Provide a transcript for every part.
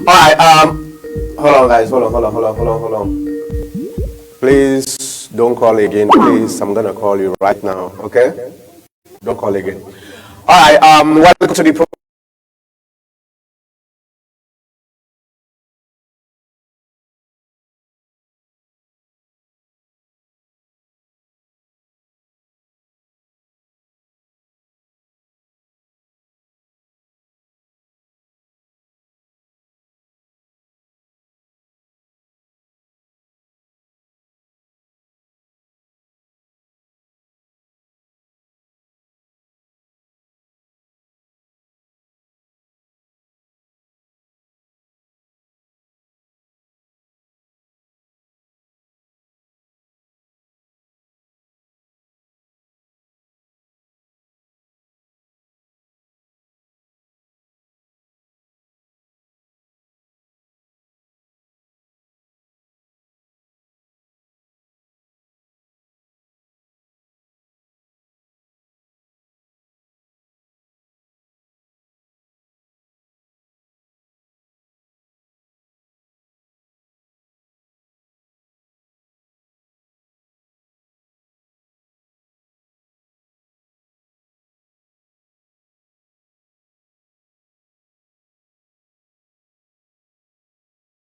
right. Hold on, guys. Hold on. Please don't call again. Please, I'm gonna call you right now. Okay? Don't call again. All right. Welcome to the program.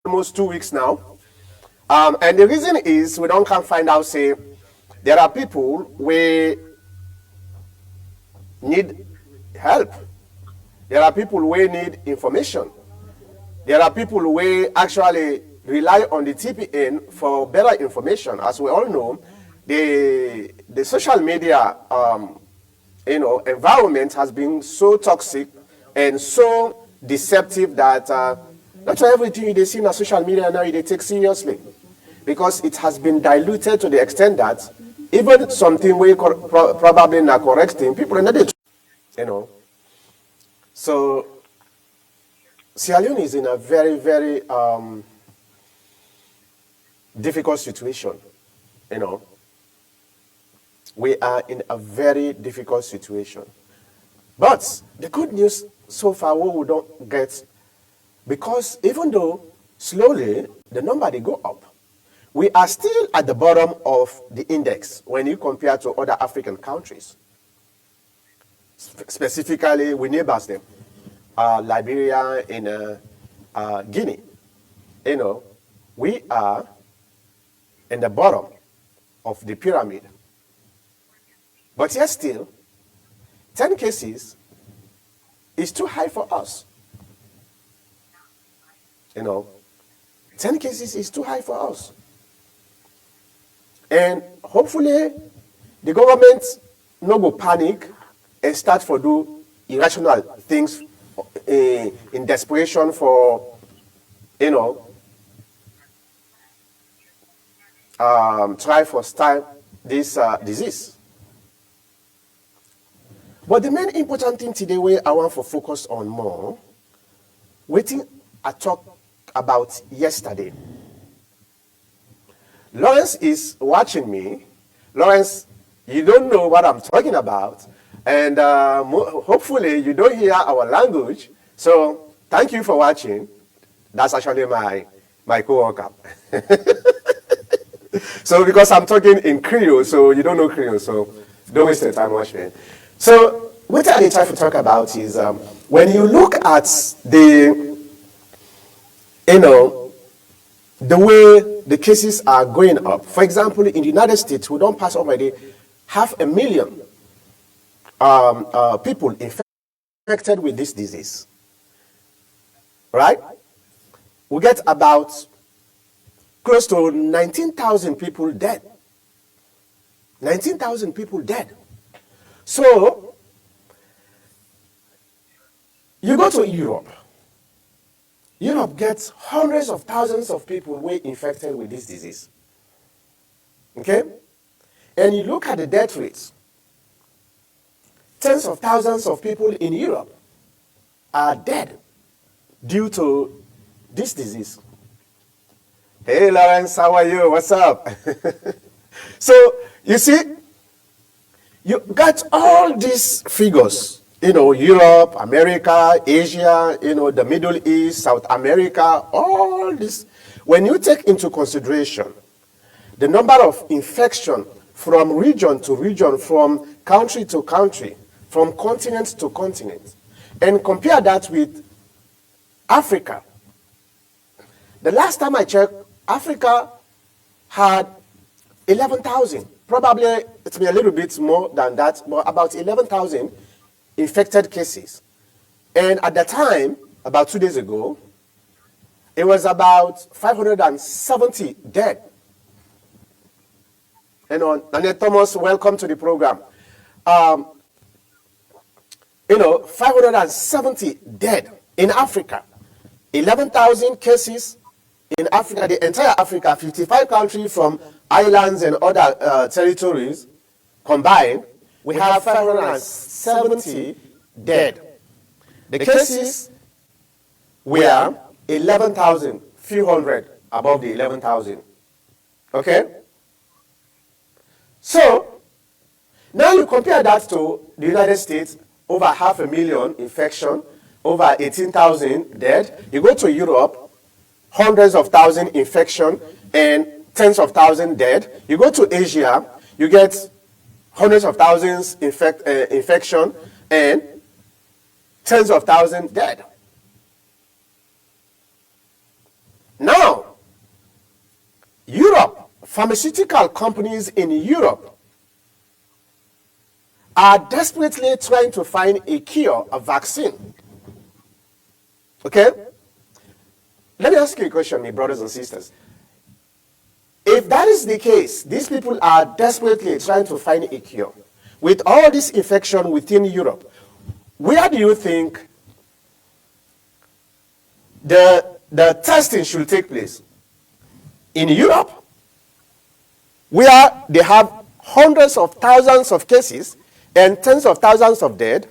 Almost 2 weeks now. And the reason is we don't can find out, say, there are people we need help. There are people we need information. There are people who actually rely on the TPN for better information. As we all know, the social media environment has been so toxic and so deceptive that not everything they see on social media now they take seriously, because it has been diluted to the extent that even something we probably not correct thing, people are not. So Sierra Leone is in a very, very difficult situation. We are in a very difficult situation. But the good news so far, what we don't get, because even though slowly the number they go up, we are still at the bottom of the index when you compare to other African countries. Specifically, we neighbors them. Liberia and Guinea, we are in the bottom of the pyramid. But yet still, 10 cases is too high for us. 10 cases is too high for us. And hopefully, the government no go panic and start for do irrational things in desperation for, try for stop this disease. But the main important thing today, where I want to focus on more, waiting I talked about yesterday. Lawrence is watching me. Lawrence, you don't know what I'm talking about, and hopefully you don't hear our language. So thank you for watching. That's actually my co-worker. So because I'm talking in Creole, so you don't know Creole, so don't waste your time watching. So what I try to talk about is when you look at the way the cases are going up. For example, in the United States, we don't pass already 500,000 people infected with this disease. Right? We get about close to 19,000 people dead. 19,000 people dead. So, you go to Europe. Europe gets hundreds of thousands of people who are infected with this disease. Okay? And you look at the death rates. Tens of thousands of people in Europe are dead due to this disease. Hey, Lawrence, how are you? What's up? So, you see, you got all these figures Europe, America, Asia, the Middle East, South America, all this. When you take into consideration the number of infection from region to region, from country to country, from continent to continent, and compare that with Africa. The last time I checked, Africa had 11,000. Probably it's been a little bit more than that, but about 11,000 infected cases. And at the time, about 2 days ago, it was about 570 dead. Nanette Thomas, welcome to the program. 570 dead in Africa. 11,000 cases in Africa, the entire Africa, 55 countries from islands and other territories combined. We have 570 dead. The cases were 11,000, few hundred above the 11,000. Okay? So, now you compare that to the United States, over 500,000 infection, over 18,000 dead. You go to Europe, hundreds of thousands infection and tens of thousands dead. You go to Asia, you get hundreds of thousands infection and tens of thousands dead. Now, Europe, pharmaceutical companies in Europe are desperately trying to find a cure, a vaccine. Okay? Let me ask you a question, my brothers and sisters. If that is the case, these people are desperately trying to find a cure. With all this infection within Europe, where do you think the testing should take place? In Europe, where they have hundreds of thousands of cases and tens of thousands of dead,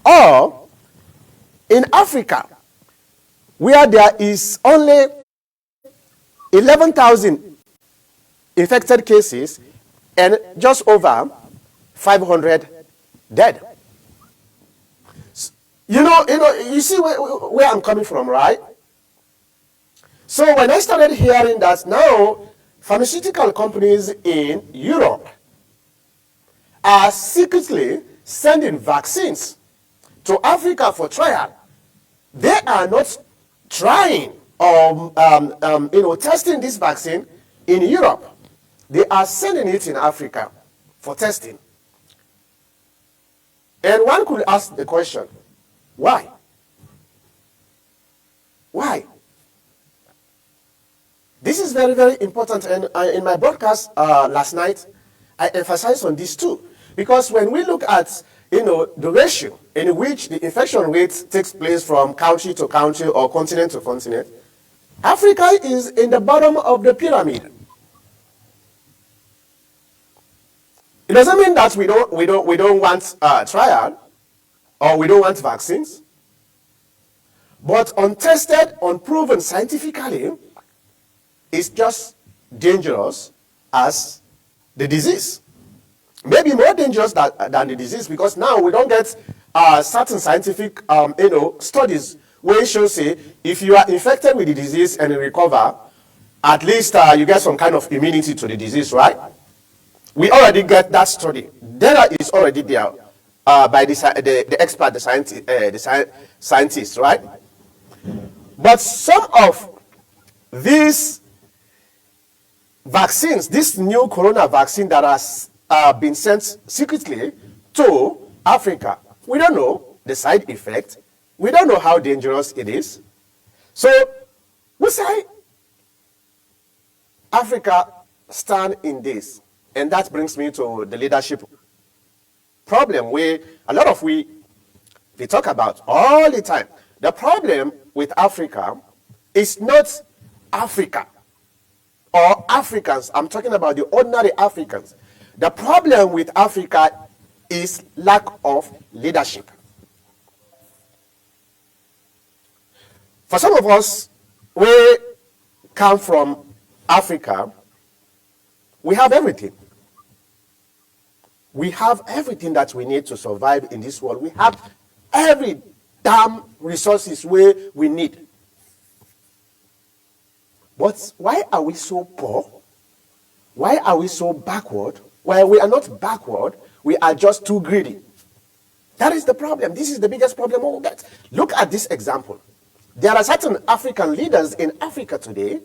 or in Africa, where there is only 11,000 infected cases and just over 500 dead. You see where I'm coming from, right? So when I started hearing that now pharmaceutical companies in Europe are secretly sending vaccines to Africa for trial, they are not trying or testing this vaccine in Europe. They are sending it in Africa for testing. And one could ask the question, why? Why? This is very, very important. And in my broadcast last night, I emphasized on this too. Because when we look at the ratio in which the infection rate takes place from country to country or continent to continent, Africa is in the bottom of the pyramid. It doesn't mean that we don't want trial or we don't want vaccines. But untested, unproven scientifically, it's just dangerous as the disease. Maybe more dangerous than the disease, because now we don't get certain scientific studies where it shows, say, if you are infected with the disease and you recover, at least you get some kind of immunity to the disease, right? We already get that study. Data is already there by the expert, the scientists, right? But some of these vaccines, this new corona vaccine that has been sent secretly to Africa, we don't know the side effect. We don't know how dangerous it is. So we say Africa stand in this. And that brings me to the leadership problem, where a lot of we talk about all the time. The problem with Africa is not Africa or Africans. I'm talking about the ordinary Africans. The problem with Africa is lack of leadership. For some of us, we come from Africa, we have everything. We have everything that we need to survive in this world. We have every damn resources where we need. But why are we so poor? Why are we so backward? Well, we are not backward. We are just too greedy. That is the problem. This is the biggest problem we'll get. Look at this example. There are certain African leaders in Africa today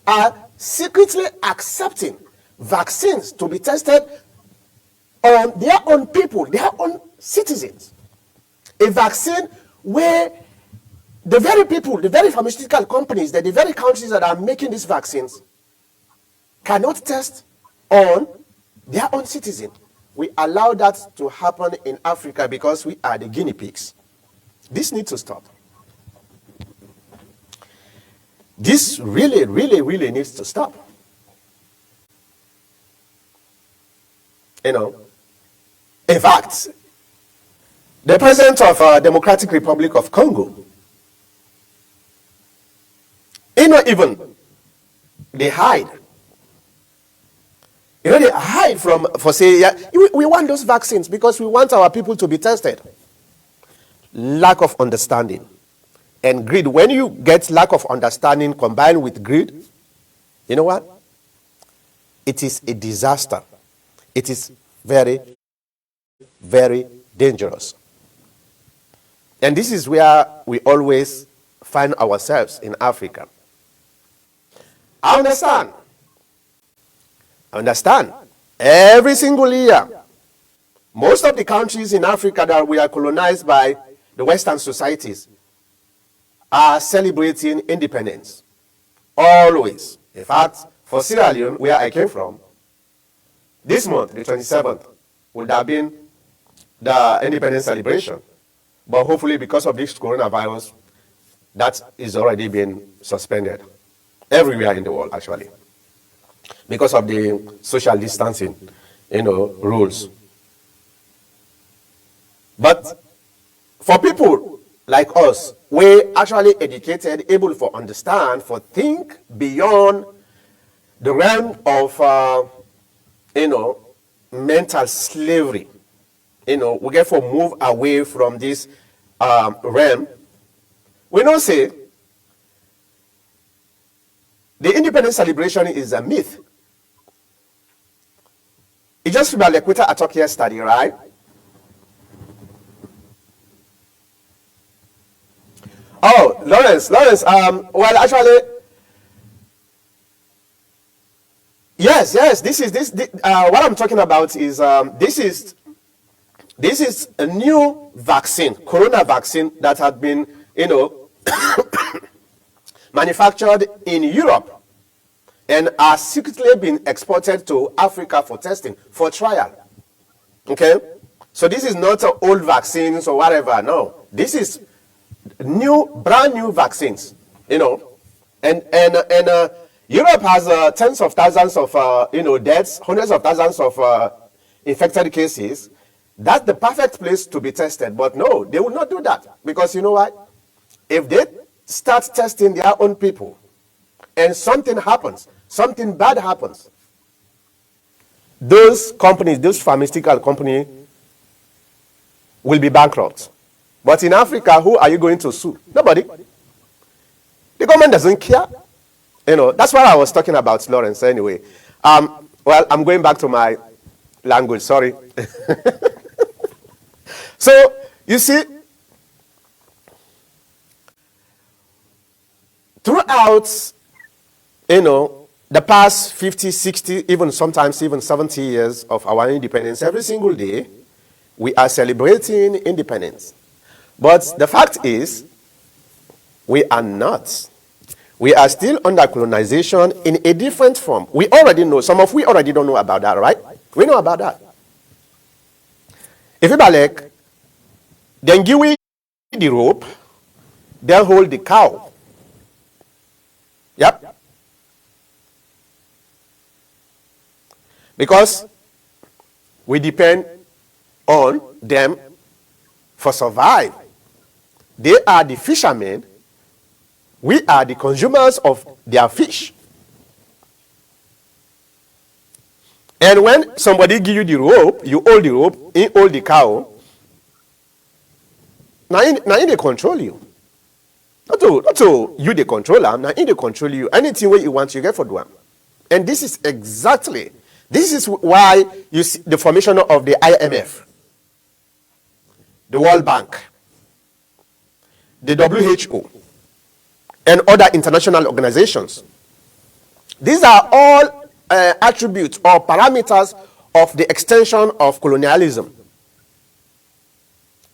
are secretly accepting vaccines to be tested on their own people, their own citizens. A vaccine where the very people, the very pharmaceutical companies, the very countries that are making these vaccines cannot test on their own citizens. We allow that to happen in Africa because we are the guinea pigs. This needs to stop. This really, really, really needs to stop. In fact, the president of Democratic Republic of Congo, even they hide. They hide for say, yeah, we want those vaccines because we want our people to be tested. Lack of understanding and greed. When you get lack of understanding combined with greed, you know what? It is a disaster. It is very, very dangerous. And this is where we always find ourselves in Africa. I understand. Every single year, most of the countries in Africa that we are colonized by the Western societies are celebrating independence. Always. In fact, for Sierra Leone, where I came from, this month, the 27th, would have been the independence celebration. But hopefully, because of this coronavirus, that is already been suspended. Everywhere in the world, actually. Because of the social distancing, rules. But for people like us, we're actually educated, able to understand, for think beyond the realm of, mental slavery. We get to move away from this realm. We don't say the independence celebration is a myth. It just about like with a talk yesterday, right? Oh, Lawrence. Well, actually, yes. What I'm talking about is this is a new vaccine, corona vaccine that had been, manufactured in Europe and are secretly being exported to Africa for testing, for trial. Okay? So this is not old vaccines or whatever. No. This is brand new vaccines, And Europe has tens of thousands of, deaths, hundreds of thousands of infected cases. That's the perfect place to be tested. But no, they will not do that. Because you know what? If they start testing their own people and something happens, something bad happens, those companies, those pharmaceutical companies will be bankrupt. But in Africa, who are you going to sue? Nobody. The government doesn't care. That's what I was talking about, Lawrence, anyway. Well, I'm going back to my language, sorry. So, you see, throughout, the past 50, 60, even sometimes even 70 years of our independence, every single day, we are celebrating independence. But the fact is, we are not. We are still under colonization in a different form. We already know. We already don't know about that, right? We know about that. If you like, then give we the rope, they'll hold the cow. Yep. Because we depend on them for survive. They are the fishermen. We are the consumers of their fish. And when somebody give you the rope, you hold the rope, he hold the cow. Now they control you. Not to you the controller, now they control you. Anything where you want, you get for them. And this is why you see the formation of the IMF, the World Bank, the WHO, and other international organizations. These are all attributes or parameters of the extension of colonialism.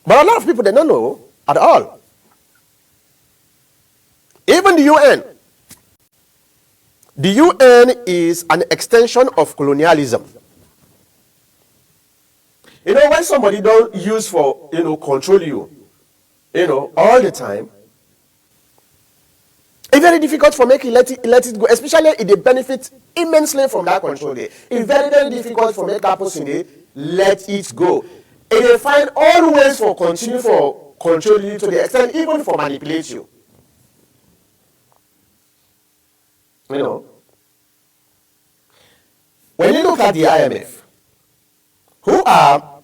But a lot of people, they don't know at all. Even the UN. The UN is an extension of colonialism. You know, when somebody don't use for, control you, all the time, it's very difficult for making let it go, especially if they benefit immensely from that control. It's very, very difficult for make that person let it go. And they find all ways for continue for control you to the extent even for manipulate you. When you look at the IMF, who are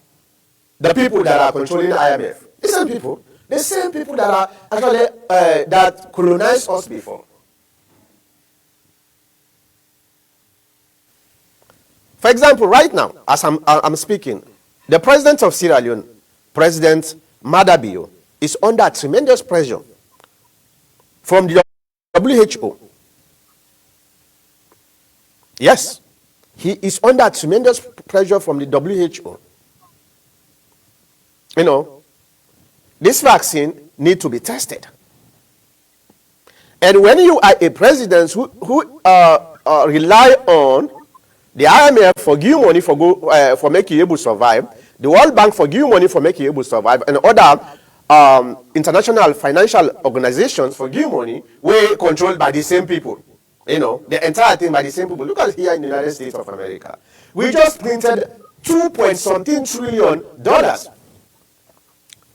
the people that are controlling the IMF? The same people that are actually that colonized us before. For example, right now, as I'm speaking, the president of Sierra Leone, President Madabio, is under tremendous pressure from the WHO. Yes, he is under tremendous pressure from the WHO. This vaccine needs to be tested. And when you are a president who rely on the IMF for give you money for making you able to survive, the World Bank for give you money for making you able to survive, and other international financial organizations for give you money, were controlled by the same people. The entire thing by the same people. Look at here in the United States of America. We just printed $2.something trillion.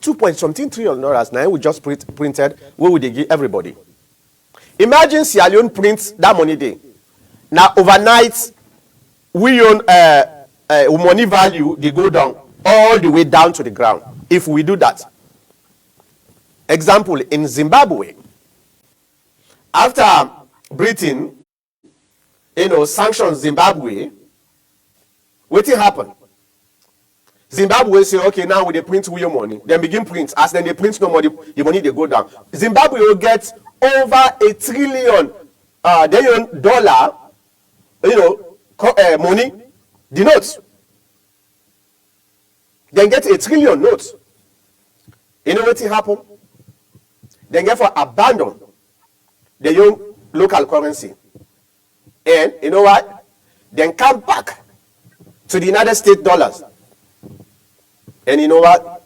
$2.something trillion now we just printed. What would they give everybody? Imagine Sierra Leone prints that money day. Now overnight, we own money value, they go down all the way down to the ground. If we do that. Example, in Zimbabwe, after Britain, sanctions Zimbabwe, what will happen? Zimbabwe say, okay, now they print your money. Then begin print. As then they print no money, the money they go down. Zimbabwe will get over $1 trillion dollar, money, the notes. Then get $1 trillion notes. You know what will happen? Then get for abandon the young local currency. And you know what? Then come back to the United States dollars. And you know what?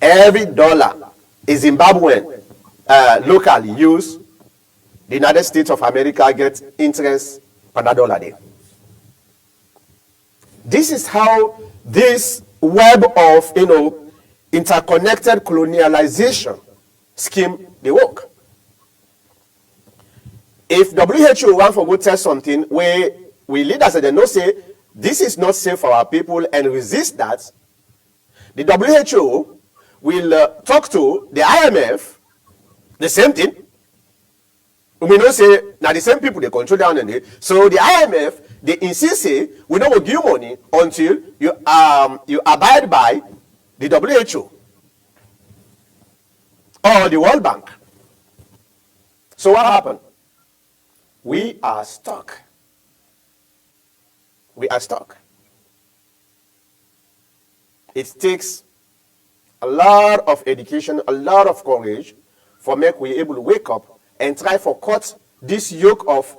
Every dollar is Zimbabwean locally used. The United States of America gets interest per that dollar there. This is how this web of interconnected colonialization scheme they work. If WHO want for go test something where we leaders they know say this is not safe for our people and resist that, the WHO will talk to the IMF, the same thing. We know say now the same people they control down in it. So the IMF they insist say we don't give you money until you abide by the WHO or the World Bank. So what happened? We are stuck. We are stuck. It takes a lot of education, a lot of courage for make we able to wake up and try for cut this yoke of,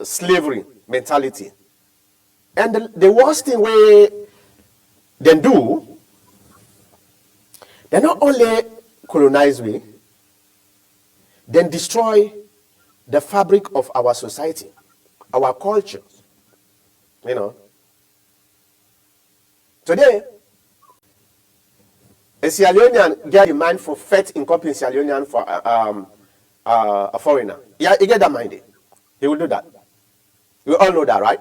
slavery mentality. And the worst thing we then do, they not only colonize we, then destroy the fabric of our society, our cultures. Today, a Sierra Leonean get the mind for fet in copying Sierra Leonean for a foreigner. Yeah, he get that mind. He will do that. We all know that, right?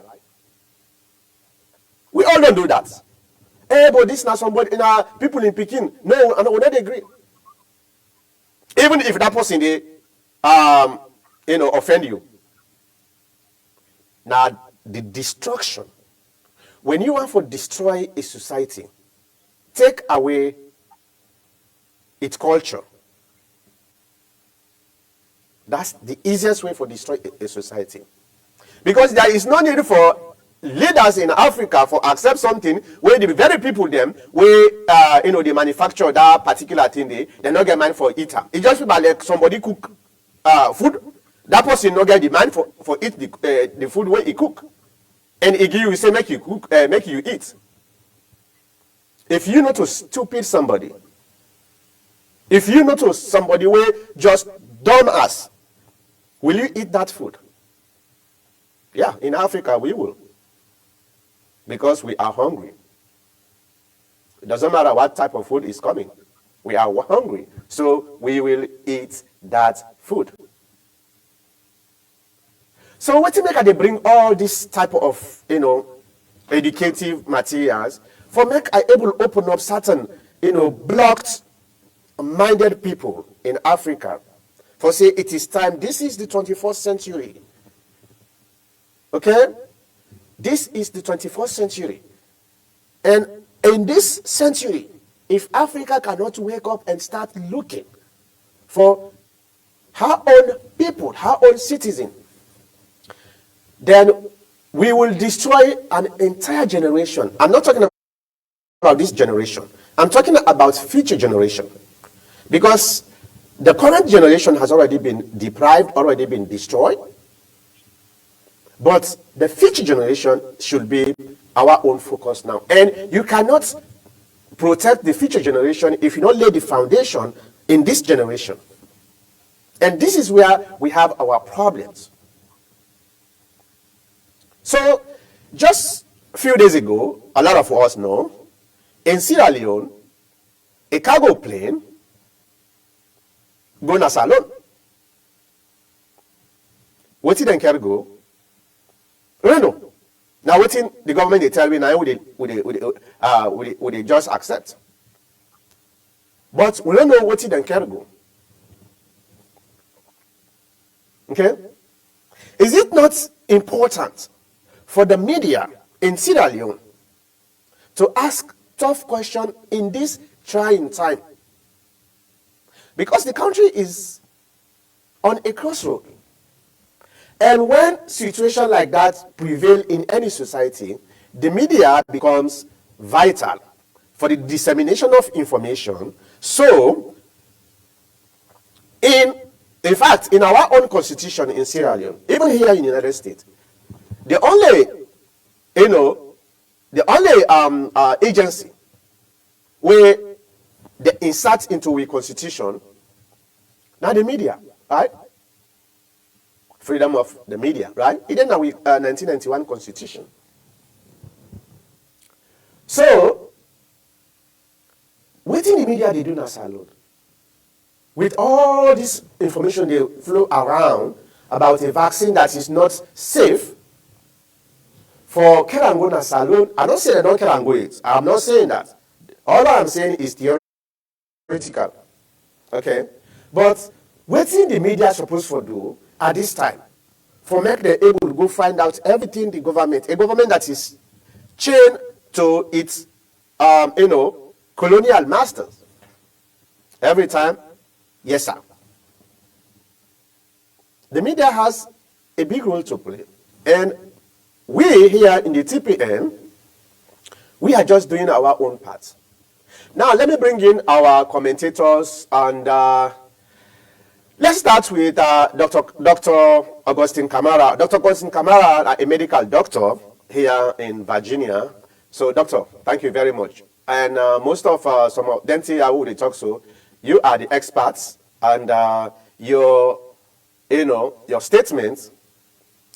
We all don't do that. Hey, but this now somebody, people in Peking, no, and we don't agree. Even if that person, they, offend you. Now, the destruction. When you want to destroy a society, take away its culture. That's the easiest way for destroy a society. Because there is no need for leaders in Africa for accept something where the very people them where they manufacture that particular thing they not get money for eater. It just be like somebody cook food, that person not get the money for eat the food where he cook, and he give you say make you cook make you eat. If you not to stupid somebody, if you not to somebody where just dumb ass, will you eat that food? Yeah, in Africa we will. Because we are hungry. It doesn't matter what type of food is coming. We are hungry. So we will eat that food. So what to make they bring all this type of, educative materials for make I able to open up certain, blocked minded people in Africa for say it is time. This is the 21st century. Okay? This is the 21st century. And in this century, if Africa cannot wake up and start looking for her own people, her own citizen, then we will destroy an entire generation. I'm not talking about this generation. I'm talking about future generation. Because the current generation has already been deprived, already been destroyed. But the future generation should be our own focus now. And you cannot protect the future generation if you don't lay the foundation in this generation. And this is where we have our problems. So, just a few days ago, a lot of us know, in Sierra Leone, a cargo plane go na Salon. What did they go? No. Now, what in the government they tell me now, would they just accept? But we don't know what in Cargo. Okay? Is it not important for the media in Sierra Leone to ask tough questions in this trying time? Because the country is on a crossroad. And when situations like that prevail in any society, the media becomes vital for the dissemination of information. So, in fact, in our own constitution in Sierra Leone, even here in the United States, the only agency where they insert into a constitution, now the media, right? Freedom of the media, right? It didn't have 1991 constitution. So, what in the media they do now, Salon? With all this information they flow around about a vaccine that is not safe for Kerango na Salon, I don't say they don't Kerango it. I'm not saying that. All I'm saying is theoretical. Okay? But what in the media supposed to do at this time for make them able to go find out everything a government that is chained to its colonial masters every time? Yes, sir. The media has a big role to play, and we here in the TPN, we are just doing our own part. Now let me bring in our commentators, and let's start with Dr. Augustine Camara. Dr. Augustine Camara, a medical doctor here in Virginia. So, doctor, thank you very much. And most of some of them I would talk so. You are the experts, and your statement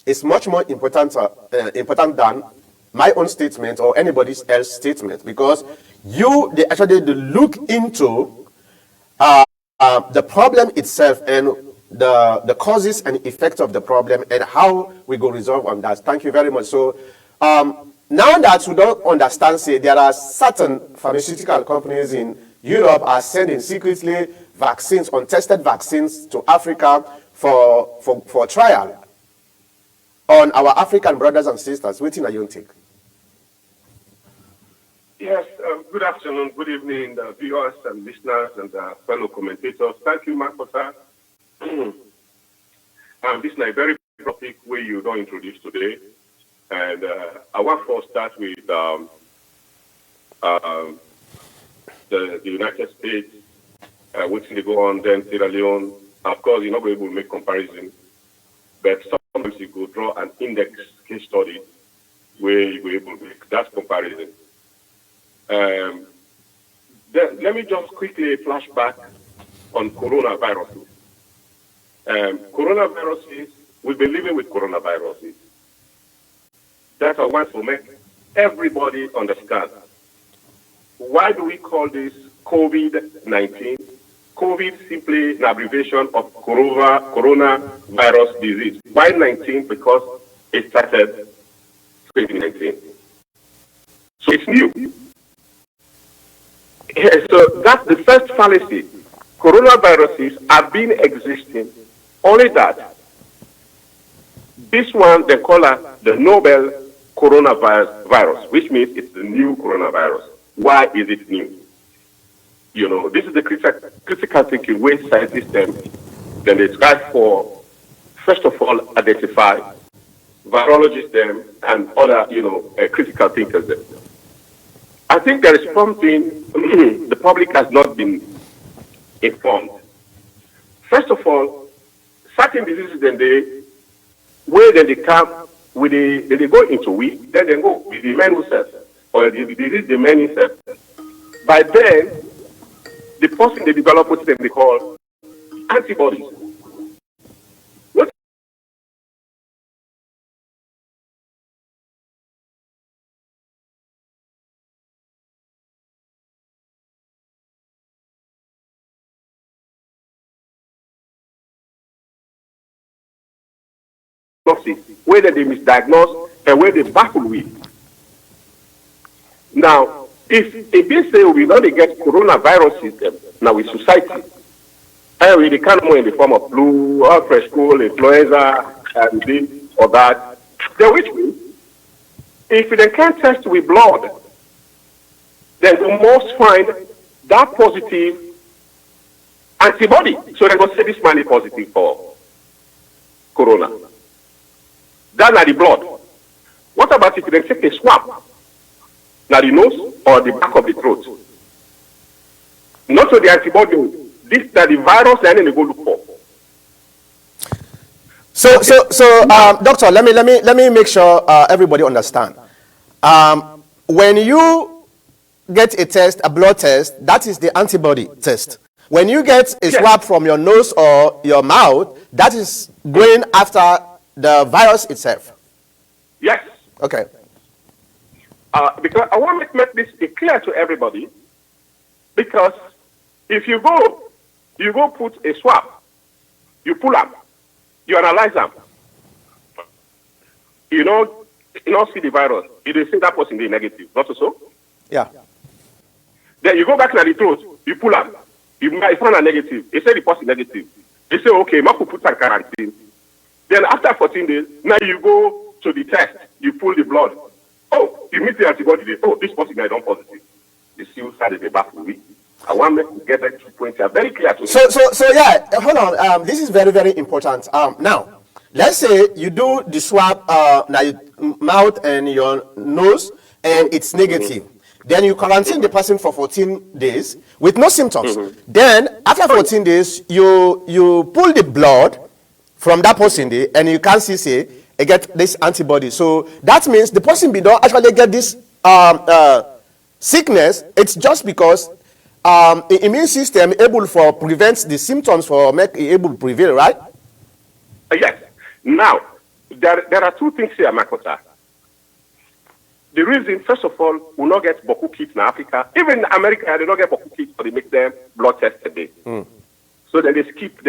is much more important than my own statement or anybody else's statement, because they actually look into the problem itself and the causes and effects of the problem and how we go resolve on that. Thank you very much. So, now that we don't understand, say, there are certain pharmaceutical companies in Europe are sending secretly vaccines, untested vaccines to Africa for trial on our African brothers and sisters. What are you take? Yes, good afternoon, good evening, viewers and listeners and fellow commentators. Thank you, Mark, for that. This is a very topic where you don't introduce today. And I want to start with the United States, which they go on, then Sierra Leone. Of course, you're not going to be able to make comparison, but sometimes you go draw an index case study where you go able to make that comparison. Then let me just quickly flash back on coronaviruses. Coronaviruses, we've been living with coronaviruses. That I want to make everybody understand. Why do we call this COVID-19? COVID simply an abbreviation of coronavirus disease. Why 19? Because it started 2019. So it's new. So that's the first fallacy. Coronaviruses have been existing, only that this one they call it the novel coronavirus, which means it's the new coronavirus. Why is it new? You know, this is the critical thinking where scientists then they try for, first of all, identify virologists them and other, critical thinkers them. I think there is something the public has not been informed. First of all, certain diseases then they come with they go into weak, then they go with the immune cells or the disease the immune cells. By then, the person they develop what they call antibodies. What where they misdiagnose and where they battle with. Now, if they say we don't get coronavirus system now with society, and we can't more in the form of flu, or fresh cold, influenza, and this or that, then which means if they can't test with blood, then we must find that positive antibody. So they go say this man is positive for corona. That's not the blood. What about if they take a swab? Now the nose or the back of the throat? Not to the antibody. This that the virus and then they go look for. So, doctor, let me make sure everybody understand. When you get a test, a blood test, that is the antibody test. When you get a swab from your nose or your mouth, that is going after the virus itself. Yes. Okay. Because I want to make this clear to everybody. Because if you go put a swab, you pull up, you analyze them. You don't see the virus. You don't see that person be negative. Not so? Yeah. Then you go back to the throat, you pull up. You find a negative. They say the person negative. They say, okay, Marco put some quarantine. Then after 14 days, now you go to the test, you pull the blood. Oh, you meet the antibody, this person is not positive. You still started the back week. I want to get that 2 points here very clear to you. So yeah, hold on. This is very, very important. Now, let's say you do the swab now your mouth and your nose, and it's negative. Then you quarantine the person for 14 days with no symptoms. Then after 14 days, you pull the blood from that person there, and you can see say you get this antibody. So that means the person don't actually get this sickness. It's just because the immune system able for prevent the symptoms for make it able to prevail, right? Yes. Now there are two things here, Makota. The reason, first of all, we not get Boku kits in Africa. Even in America, they don't get Boku kits, but they make them blood tests a day. So then they skip.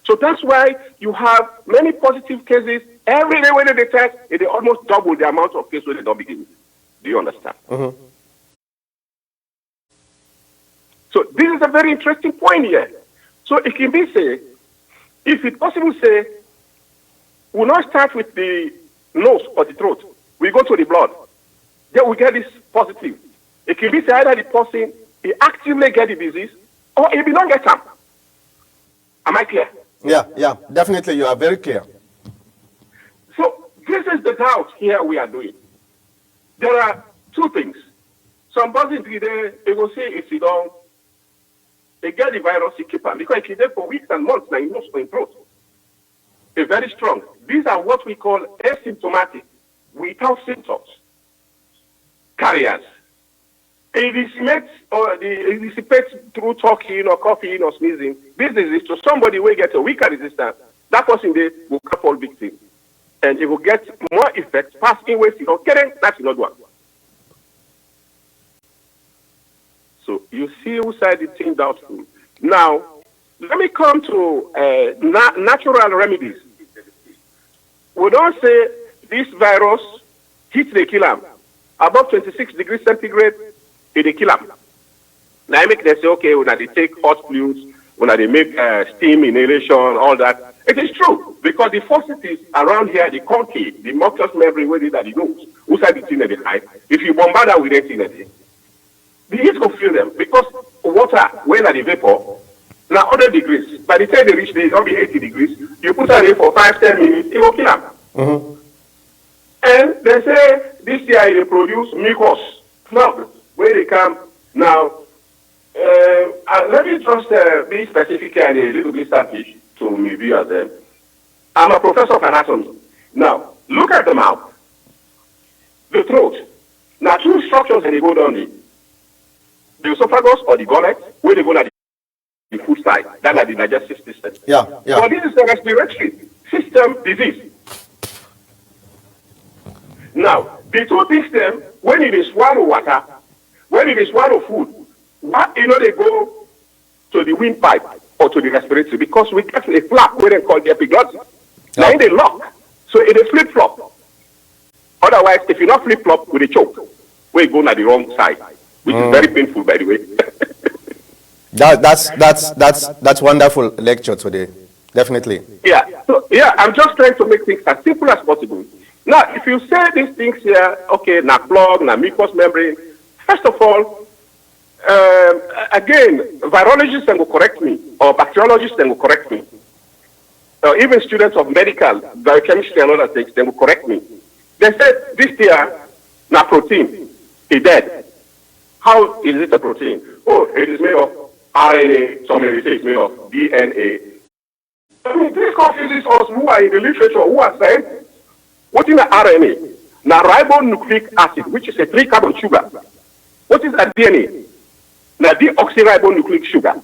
So that's why you have many positive cases. Every day when they test, they almost double the amount of cases when they don't begin with. Do you understand? Mm-hmm. So this is a very interesting point here. So it can be say, if it's possible say, we'll not start with the nose or the throat. We go to the blood. Then we get this positive. It can be say either the person, he actively get the disease, or he will not get some. Am I clear? Yeah, definitely you are very clear. So this is the doubt here we are doing. There are two things. Some person today, they will say if you don't, they get the virus, you keep them, because it can there for weeks and months, now you know, in throat. It's very strong. These are what we call asymptomatic, without symptoms, carriers. It dissipates through talking or coughing or sneezing. This disease to somebody will get a weaker resistance. That person they will fall victim. And it will get more effects, pass in ways you don't get it, that's not one. So you see who side the thing doubtful. Now, let me come to natural remedies. We don't say this virus hits the kill them. Above 26 degrees centigrade, it kill them. Now I make them say, okay, when they take hot fluids, when they make steam inhalation, all that. It is true, because the forces around here, the concave, the mucous membrane, where it is that it goes, outside the thing and the high. If you bombard that with anything, the heat will fill them, because water, when at the vapor, now 100 degrees. By the time they reach there, it'll be 80 degrees. You put it in for 5-10 minutes, it will kill them. Mm-hmm. And they say this year they produce mucus plugs where they come. Now, let me just be specific and a little bit selfish to my viewers then. I'm a professor of anatomy. Now, look at the mouth, the throat. Now, two structures that they go down the esophagus or the gullet, where they go at the food side, that's like the digestive system. Yeah. So this is the respiratory system disease. Now, the two system, when it is swallow water, when it is swallow food, they go to the windpipe or to the respiratory, because we get a flap where they call the epiglottis. Now, in the lock, so it is flip-flop. Otherwise, if you not flip-flop with a choke, we go on the wrong side, which is very painful, by the way. That's wonderful lecture today, definitely. Yeah, so I'm just trying to make things as simple as possible. Now, if you say these things here, okay, na plug, na mucous membrane, first of all, again, virologists can go correct me, or bacteriologists can go correct me. Even students of medical, biochemistry and other things, they will correct me. They said this here, na protein, is dead. How is it a protein? Oh, it is made of RNA, some may say it's made of DNA. I mean, this confuses us who are in the literature, who are saying, what is the RNA? Now, ribonucleic acid, which is a 3-carbon sugar. What is the DNA? Now, deoxyribonucleic sugar.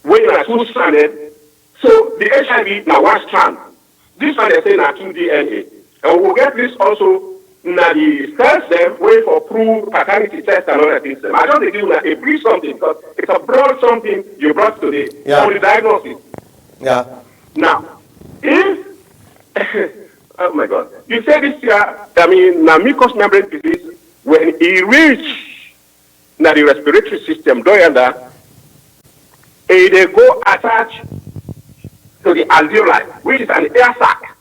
When you are two-stranded, so the HIV now one strand. This one they say now 2 DNA. And we'll get this also now the cells them wait for proof paternity test and other things. I don't think a brief something because it's a broad something you brought today for the diagnosis. Yeah. Now, if oh my God, you say this year, now mucous membrane disease, when it reach now the respiratory system, they go attach to the alveoli, which is an air sac,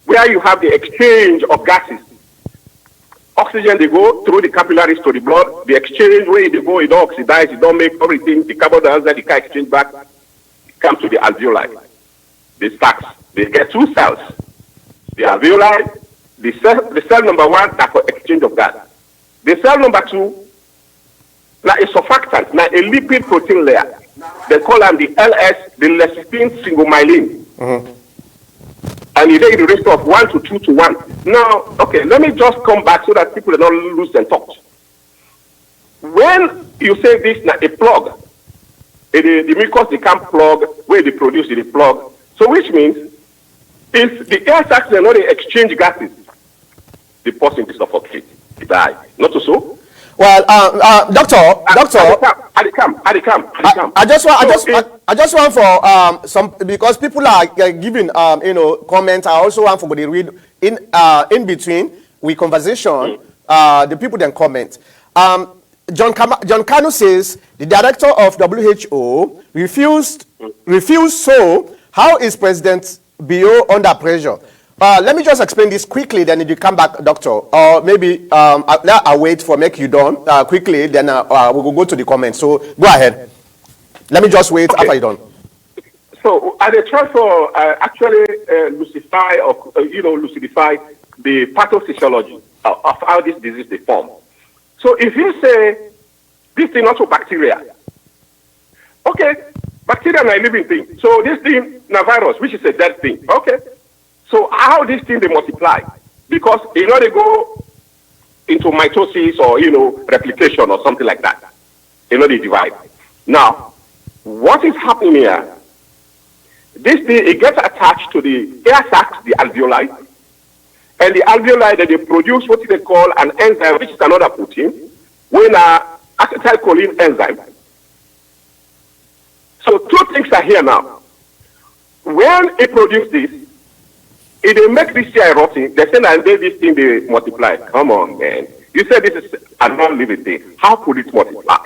where you have the exchange of gases. Oxygen, they go through the capillaries to the blood. The exchange, where they go, it don't oxidize, it don't make everything. The carbon dioxide, it can exchange back, come to the alveoli. The sacs, they get two cells. The alveoli, the cell number 1, that's for exchange of gas. The cell number 2, now a surfactant, now a lipid protein layer. They call them the LS, the lecithin single myelin. Mm-hmm. And you take the ratio of 1 to 2 to 1. Now, okay, let me just come back so that people don't lose their thoughts. When you say this, now a plug, the mucus, they can't plug, where they produce the plug. So which means, if the air sacs are not exchange gases, the person is suffocated, he dies. Not so? Well, doctor. I I just want for some, because people are giving comments. I also want for the read in between we conversation. The people then comment. John Kanu says the director of WHO refused. So how is President Bio under pressure? Let me just explain this quickly, then if you come back, Doctor, or maybe I'll wait for make you done quickly, then we will go to the comments. So go ahead. Let me just wait after you're done. So I try for actually lucify the pathophysiology of how this disease they form. So if you say this thing not for bacteria, okay, bacteria are a living thing. So this thing, na virus, which is a dead thing, okay. So how this thing they multiply? Because they go into mitosis or replication or something like that. They divide. Now, what is happening here? This thing it gets attached to the air sacs, the alveoli, and the alveoli that they produce what they call an enzyme, which is another protein, when acetylcholine enzyme. So two things are here now. When it produces this, if they make this here rotting, they say that this thing they multiply. Come on, man. You said this is a non-living thing. How could it multiply?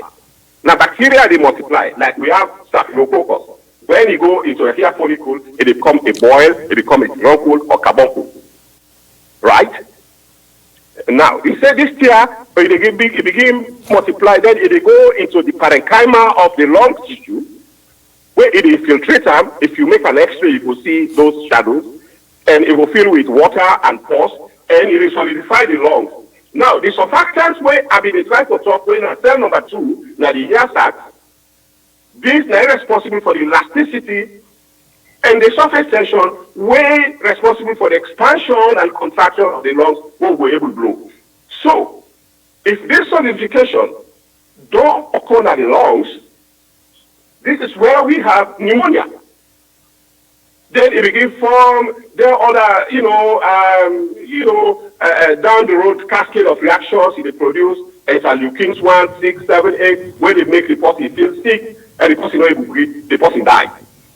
Now, bacteria, they multiply. Like we have staphylococcus. When you go into a hair follicle, it becomes a boil, it becomes a bronchole or carbuncle. Right? Now, you say this here, it begin multiply, then it go into the parenchyma of the lung tissue, where it infiltrates them. If you make an X-ray, you will see those shadows. And it will fill with water and pus, and it will solidify the lungs. Now, the surfactants where I've been trying to talk when cell number 2, now the hair sac, this is responsible for the elasticity and the surface tension, where responsible for the expansion and contraction of the lungs when we're able to blow. So, if this solidification don't occur in the lungs, this is where we have pneumonia. Then it begins form. There are other, down the road cascade of reactions they produce. Interleukins 1, 6, 7, 8, where they make the person feel sick and the person not able to breathe, the person dies.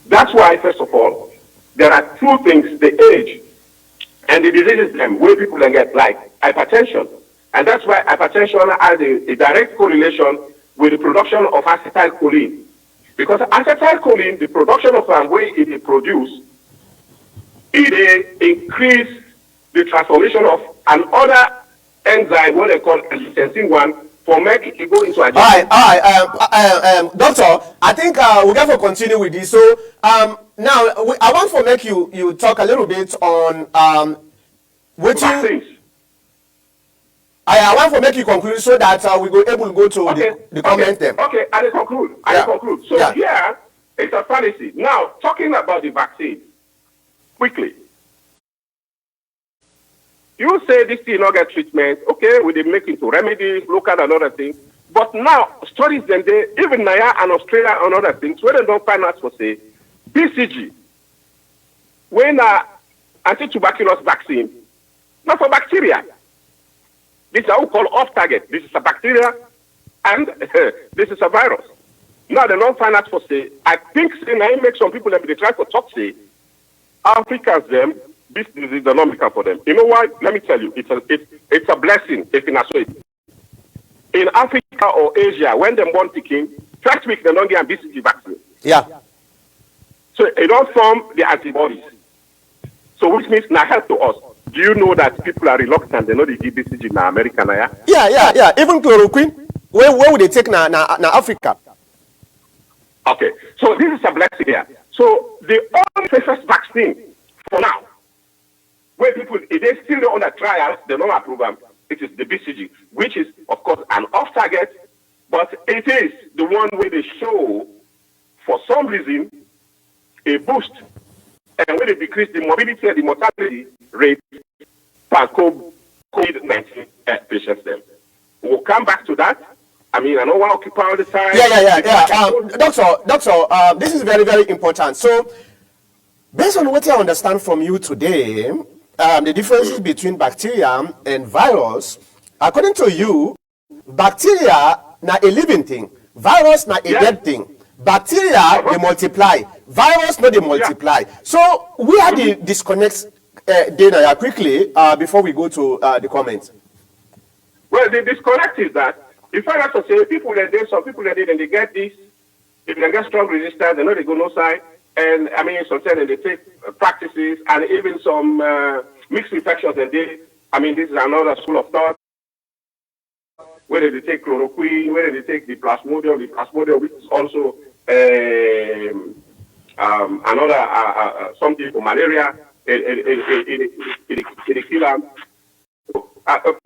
That's why, first of all, there are two things: the age and the diseases them where people can get, like hypertension, and that's why hypertension has a direct correlation with the production of acetylcholine. Because acetylcholine, the production of way it is produced, it increase the transformation of another enzyme, what they call angiotensin 1, for make it go into a. All right, Doctor, I think we got to continue with this. So now I want to make you talk a little bit on vaccines. I want to make you conclude so that we go able to go to the comment them. Okay, I conclude. So here, it's a fallacy. Now, talking about the vaccine, quickly. You say this thing not get treatment, okay, we they make into remedies, local and other things. But now, studies then they, even Naya and Australia and other things, where they don't find out for say, BCG, when anti-tuberculosis vaccine, not for bacteria. This is what we call off-target. This is a bacteria and this is a virus. Now, they don't find out for say, I think say, now it makes some people that they try to talk say, Africans them, this disease is not for them. You know why? Let me tell you, it's a blessing if in Australia. In Africa or Asia, when they're born picking, first week they don't get a BCG vaccine. Yeah. So it don't form the antibodies. So which means now help to us. Do you know that people are reluctant? They know they give BCG in America now. Yeah. Even chloroquine, where would they take na Africa? Okay. So this is a blessing here. So the only safest vaccine for now, where people, if they still don't on the trials, they don't approve them, it is the BCG, which is, of course, an off-target, but it is the one where they show, for some reason, a boost, and when they decrease the morbidity and the mortality rate for COVID-19 patients them. We'll come back to that. I mean, I don't want to occupy all the time. Doctor, this is very, very important. So, based on what I understand from you today, the differences between bacteria and virus, according to you, bacteria na a living thing, Virus na a dead thing. Bacteria, they multiply. Virus, no, they multiply. So, we are the disconnects, Dana, quickly, before we go to the comments. Well, the disconnect is that, if I have to say, people that did, some people that did, and they get this, if they get strong resistance, they know they go no side. And I mean, sometimes they take practices and even some mixed infections. And they, I mean, this is another school of thought. Whether they take chloroquine, whether they take the plasmodium, which is also another something for malaria, it kill them.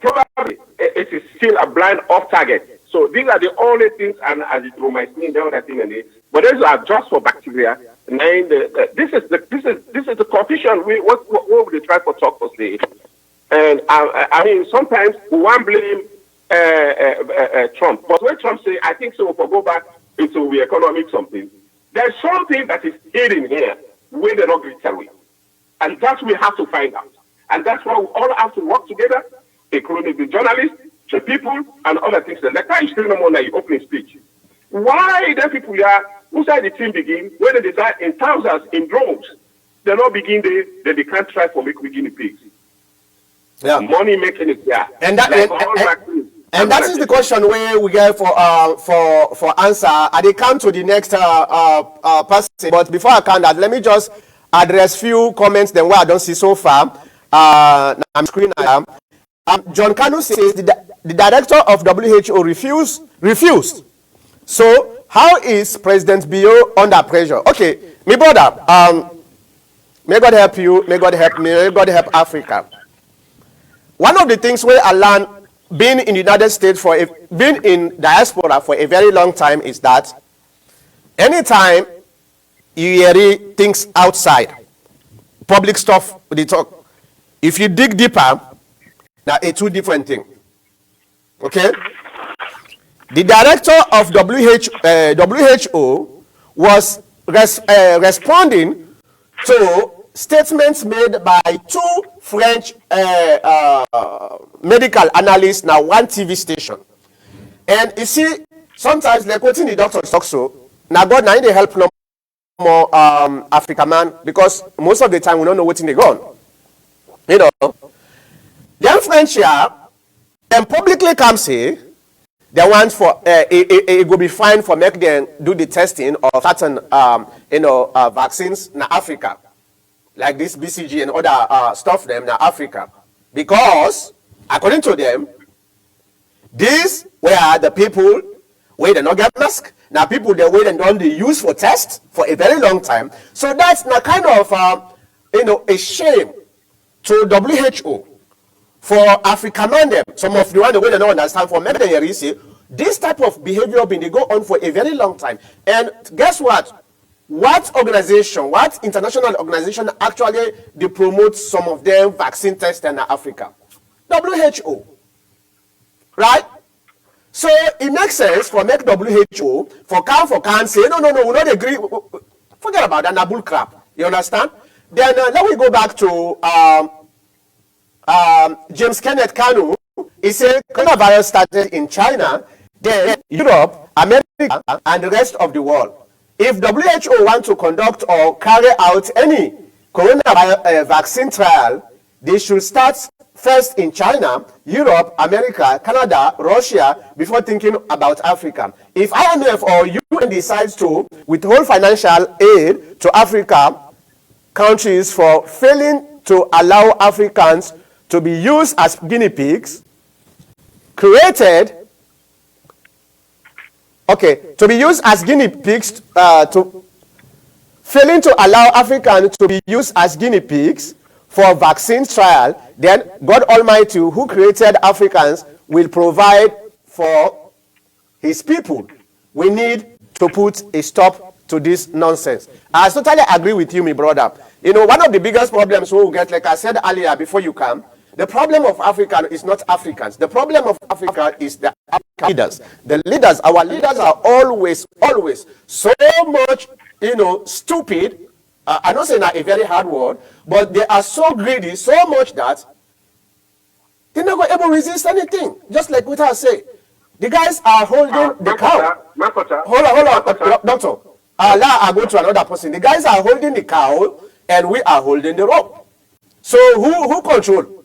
Probably it is still a blind off target. So these are the only things, and azithromycin, the other thing, but these are just for bacteria. And then this is the confusion. What we try to talk for say, and I mean sometimes we want blame Trump, but when Trump say, I think so, if we go back into the economic something, there's something that is hidden here where they're not going to tell you, and that we have to find out, and that's why we all have to work together, including the journalists, the people, and other things. Like how you still no more like your opening speech. Why the people here, who side the team begin, when they decide in thousands, in droves, they not begin there, then they can't try for make guinea pigs. Yeah. Money making it here. And that is the question where we get for answer. I they come to the next person, but before I can that, let me just address few comments then what I don't see so far. I'm screen. John Kanu says the director of WHO refused. So how is President Bio under pressure? Okay, my brother. May God help you. May God help me. May God help Africa. One of the things where I learned being in the United States being in diaspora for a very long time is that anytime you hear things outside, public stuff, they talk. If you dig deeper, now a two different thing. Okay? The director of WHO was responding to statements made by two French medical analysts now one TV station. And you see, sometimes like what in the doctors talk so, now God now they help no more Africa man because most of the time we don't know what's in the gun. You know. Them French here, them publicly come say they want for it will be fine for make them do the testing of certain vaccines in Africa. Like this BCG and other stuff them in Africa. Because, according to them, these were the people where they not get mask. Now people they wait and don't use for test for a very long time. So that's not kind of a shame to WHO for Africa man them. Some of the one the way they don't understand for maybe they say this type of behavior been they go on for a very long time. And guess what? What organization, what international organization actually they promote some of them vaccine tests in Africa? WHO. Right? So it makes sense for make WHO for can say no, we not agree. Forget about that Nabul crap. You understand? Then let me go back to James Kenneth Kanu. He said coronavirus started in China, then Europe, America, and the rest of the world. If WHO want to conduct or carry out any coronavirus vaccine trial, they should start first in China, Europe, America, Canada, Russia, before thinking about Africa. If IMF or UN decides to withhold financial aid to Africa countries for failing to allow Africans to be used as guinea pigs, to be used as guinea pigs, failing to allow Africans to be used as guinea pigs for vaccine trial, then God Almighty, who created Africans, will provide for his people. We need to put a stop to this nonsense. I totally agree with you, my brother. You know, one of the biggest problems we will get, like I said earlier before you come, the problem of Africa is not Africans. The problem of Africa is the African leaders. The leaders, our leaders are always so much, stupid. I'm not saying that a very hard word, but they are so greedy, so much that they're not able to resist anything. Just like what I say. The guys are holding the cow. Hold on, doctor. Now I go to another person. The guys are holding the cow, and we are holding the rope. So who control?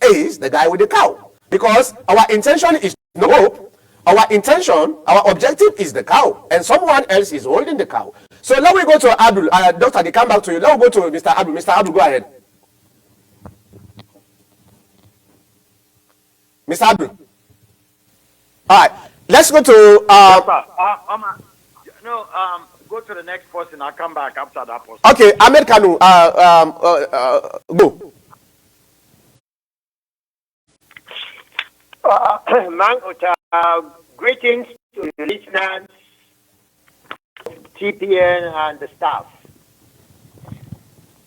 Is the guy with the cow. Because our intention is no rope. Our intention, our objective is the cow, and someone else is holding the cow. So let me go to Abdul. Doctor, they come back to you. Let me go to Mr. Abdul. Mr. Abdul, go ahead. Mr. Abdul. All right. Let's go to. Go to the next person. I'll come back after that person. Okay, Ahmed Kanu. Go. Greetings to the listeners, TPN and the staff.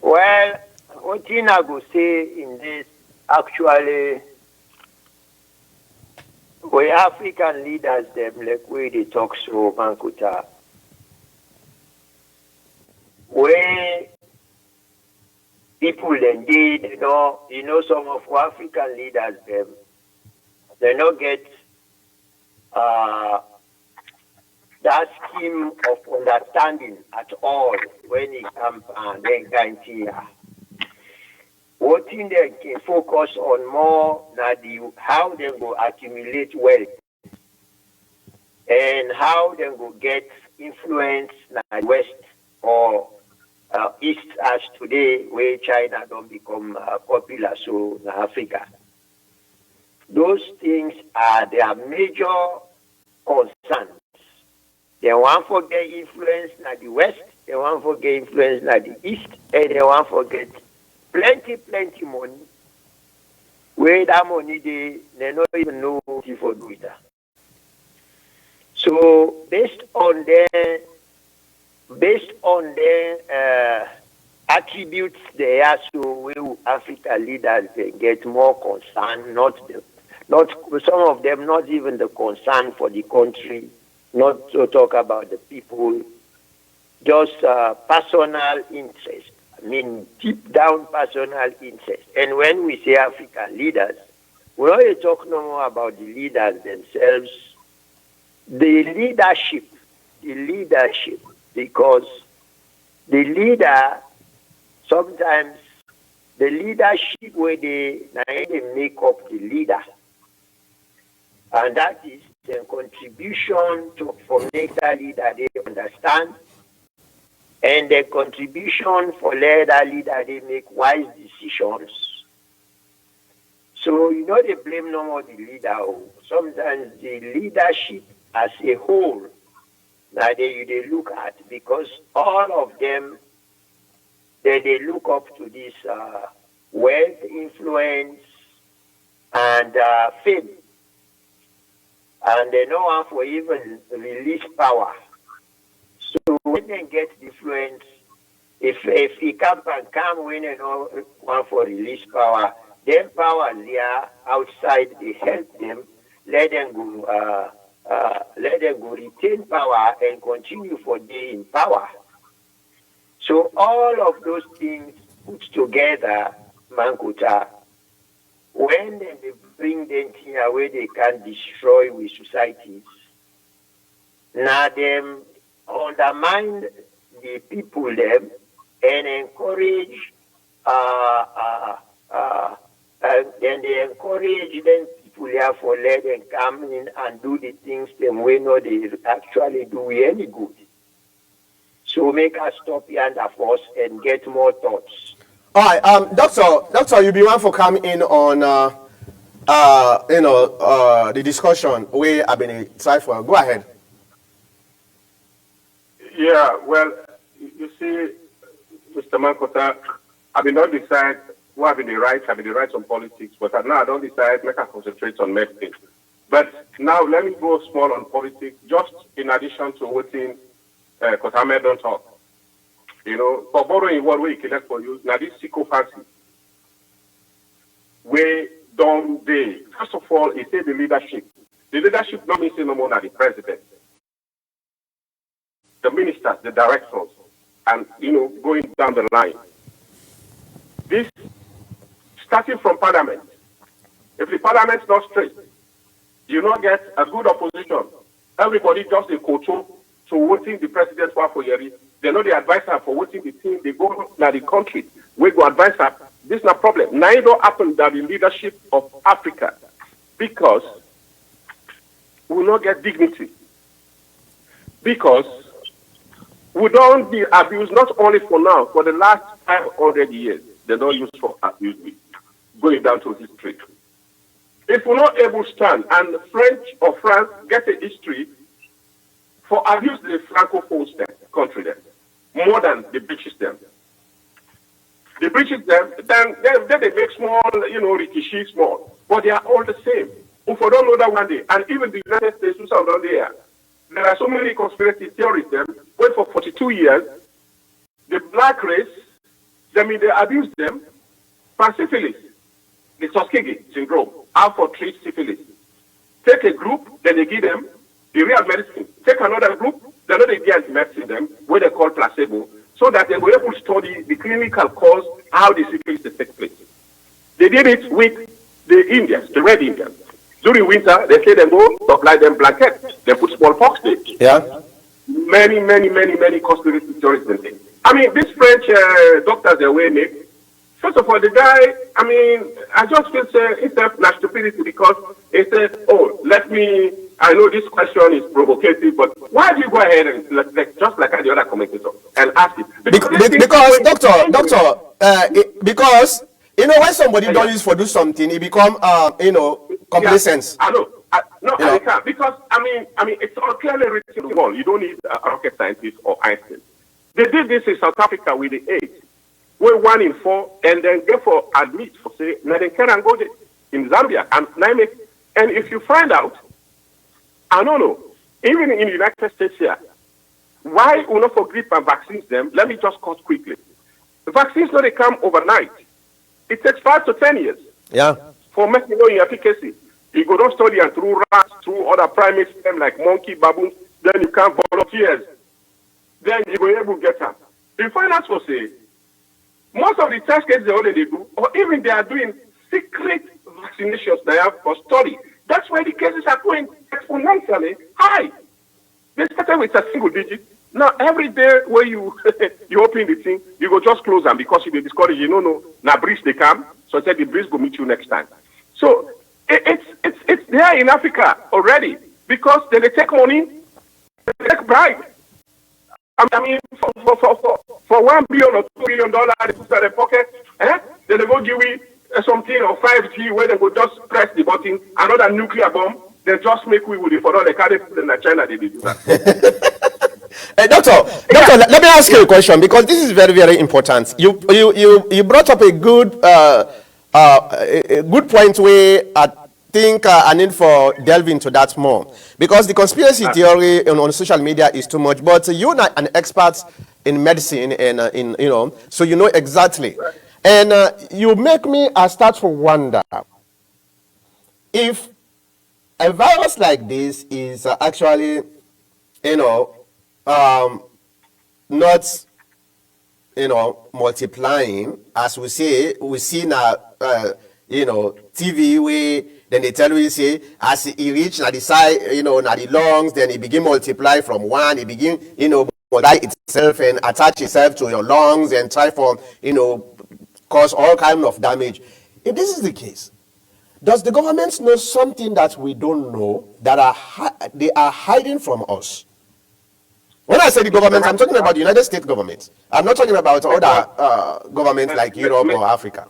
Well, what I go say in this, actually, we African leaders, them like we they talk so, Mankuta. We people indeed, you know, some of our African leaders, them, they don't get that scheme of understanding at all when it comes and then guarantee. What thing they can focus on more than how they go accumulate wealth and how they go get influence in West or East as today where China don't become popular so in Africa. Those things are their major concerns. They want to get influence in the West, they want to get influence in the East, and they want to get plenty money. Where that money they don't even know what to do with that. So based on their attributes, they are so we Africa leaders they get more concern, not some of them not even the concern for the country, not to talk about the people, just personal interest. I mean, deep down personal interest. And when we say African leaders, we only talk no more about the leaders themselves, the leadership, because the leader, sometimes the leadership where they make up the leader. And that is the contribution for make that leader they understand, and the contribution for let that leader they make wise decisions. So they blame no more the leader. Sometimes the leadership as a whole that they look at, because all of them they look up to this wealth, influence, and fame. And they don't want for even release power. So when they get influence, if he come when they don't want for release power, then power there outside they help them, let them go retain power and continue for day in power. So all of those things put together, Mankuta, when they bring them here where they can destroy with societies, now them undermine the people them and encourage and they encourage them people here for let them come in and do the things them way no they actually do any good. So make us stop here and force and get more thoughts. All right, doctor, you be one for coming in on the discussion where I've been trying for. Go ahead. Yeah, well, you see, Mr. Mankota, I will not decide who have been the rights on politics, but now I don't decide, make I concentrate on medicine. But now let me go small on politics, just in addition to what because I don't talk. For borrowing what we collect for you, now this sycophancy, where don't they? First of all, it says the leadership. The leadership not means no more than the president, the ministers, the directors, and going down the line. This starting from parliament. If the parliament's not straight, you not get a good opposition. Everybody just a koto to voting the president for Yeri. They know the advisor for voting the team. They go to the country. We go advisor. This is not problem. Neither happened that the leadership of Africa, because we will not get dignity. Because we don't be abused, not only for now, for the last 500 years. They don't use for abuse me. Going down to history. If we're not able to stand, and French or France get a history for abuse the Francophones country then, more than the British them. The British them, then they make small, rikishi small, but they are all the same. If we don't know that one day, and even the United States, there are so many conspiracy theories them, wait for 42 years, the black race, they abuse them for syphilis, the Tuskegee syndrome, how for treat syphilis. Take a group, then they give them the real medicine. Take another group, then they give medicine them, what they call placebo, so that they were able to study the clinical cause, how the syphilis takes place. They did it with the Indians, the Red Indians. During winter, they say they go supply them blankets. They put smallpox there. Yeah. Many conspiracy theories and things. I mean, these French doctors, they were made. First of all, the guy, I just feel it's a stupidity because he said, I know this question is provocative, but why do you go ahead and, just like the other commentator, and ask it? Because because, when somebody don't use for do something, it become, complacence. Yeah, I know. I can't. Because, it's all clearly written in the wall. You don't need a rocket scientist or Einstein. They did this in South Africa with the AIDS. Where 1 in 4, and then therefore admit for say, they can go in Zambia and if you find out, I don't know, even in the United States here, why we not for grip and vaccines them? Let me just cut quickly. The vaccines they come overnight. It takes 5 to 10 years. Yeah. For making your efficacy. You go to study and through rats, through other primates, like monkey, baboons, then you can volunteers. Then you will able to get them. You find out for say, most of the test cases they already do, or even they are doing secret vaccinations they have for study. That's why the cases are going exponentially high. They started with a single digit. Now, every day where you you open the thing, you go just close them because if they discourage you, now breeze they come. So I said the breeze will meet you next time. So it's there in Africa already because they take money, they take bribe. For $1 billion or $2 billion, they put in their pocket, then they go give you something or 5G where they go just press the button, another nuclear bomb, they just make we with it for all the carry in China, they do that. Hey, doctor, let me ask you a question because this is very, very important. You brought up a good point where I think I need for delve into that more because the conspiracy theory on social media is too much. But you're not an expert in medicine and so you know exactly. And you make me start to wonder if a virus like this is actually not multiplying as we see now TV where then they tell you say as it reach na the side na the lungs, then it begin multiply from one, it begin multiply itself and attach itself to your lungs and try for cause all kind of damage. If this is the case, does the government know something that we don't know that they are hiding from us? When I say the government, I'm talking about the United States government. I'm not talking about other governments like Europe or Africa.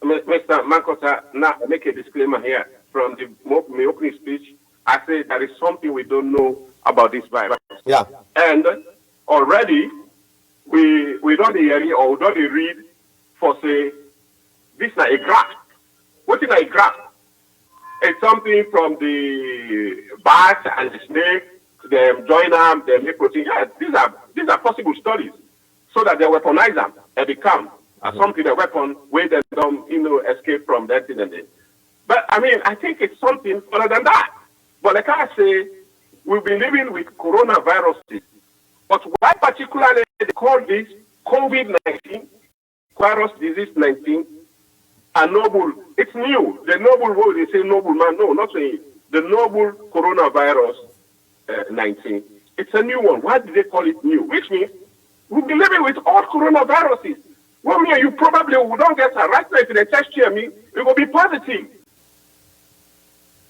Mr. Mankota, now make a disclaimer here. From my opening speech, I say there is something we don't know about this virus. Yeah. And already, we don't hear or we don't read for say, this is a graph. What is a graph? It's something from the bat and the snake, they join them, they make protein. Yes, these are possible studies. So that they weaponize them and become something, a weapon where they don't escape from that thing and this. But I think it's something other than that. But like I say, we've been living with coronaviruses. But why particularly they call this COVID-19, virus disease 19, a noble? It's new. The noble word, they say noble man. No, not saying. the novel coronavirus 19. It's a new one. Why did they call it new? Which means we'll be living with all coronaviruses. Well, me and you probably don't get a right now if they test you and me, it will be positive.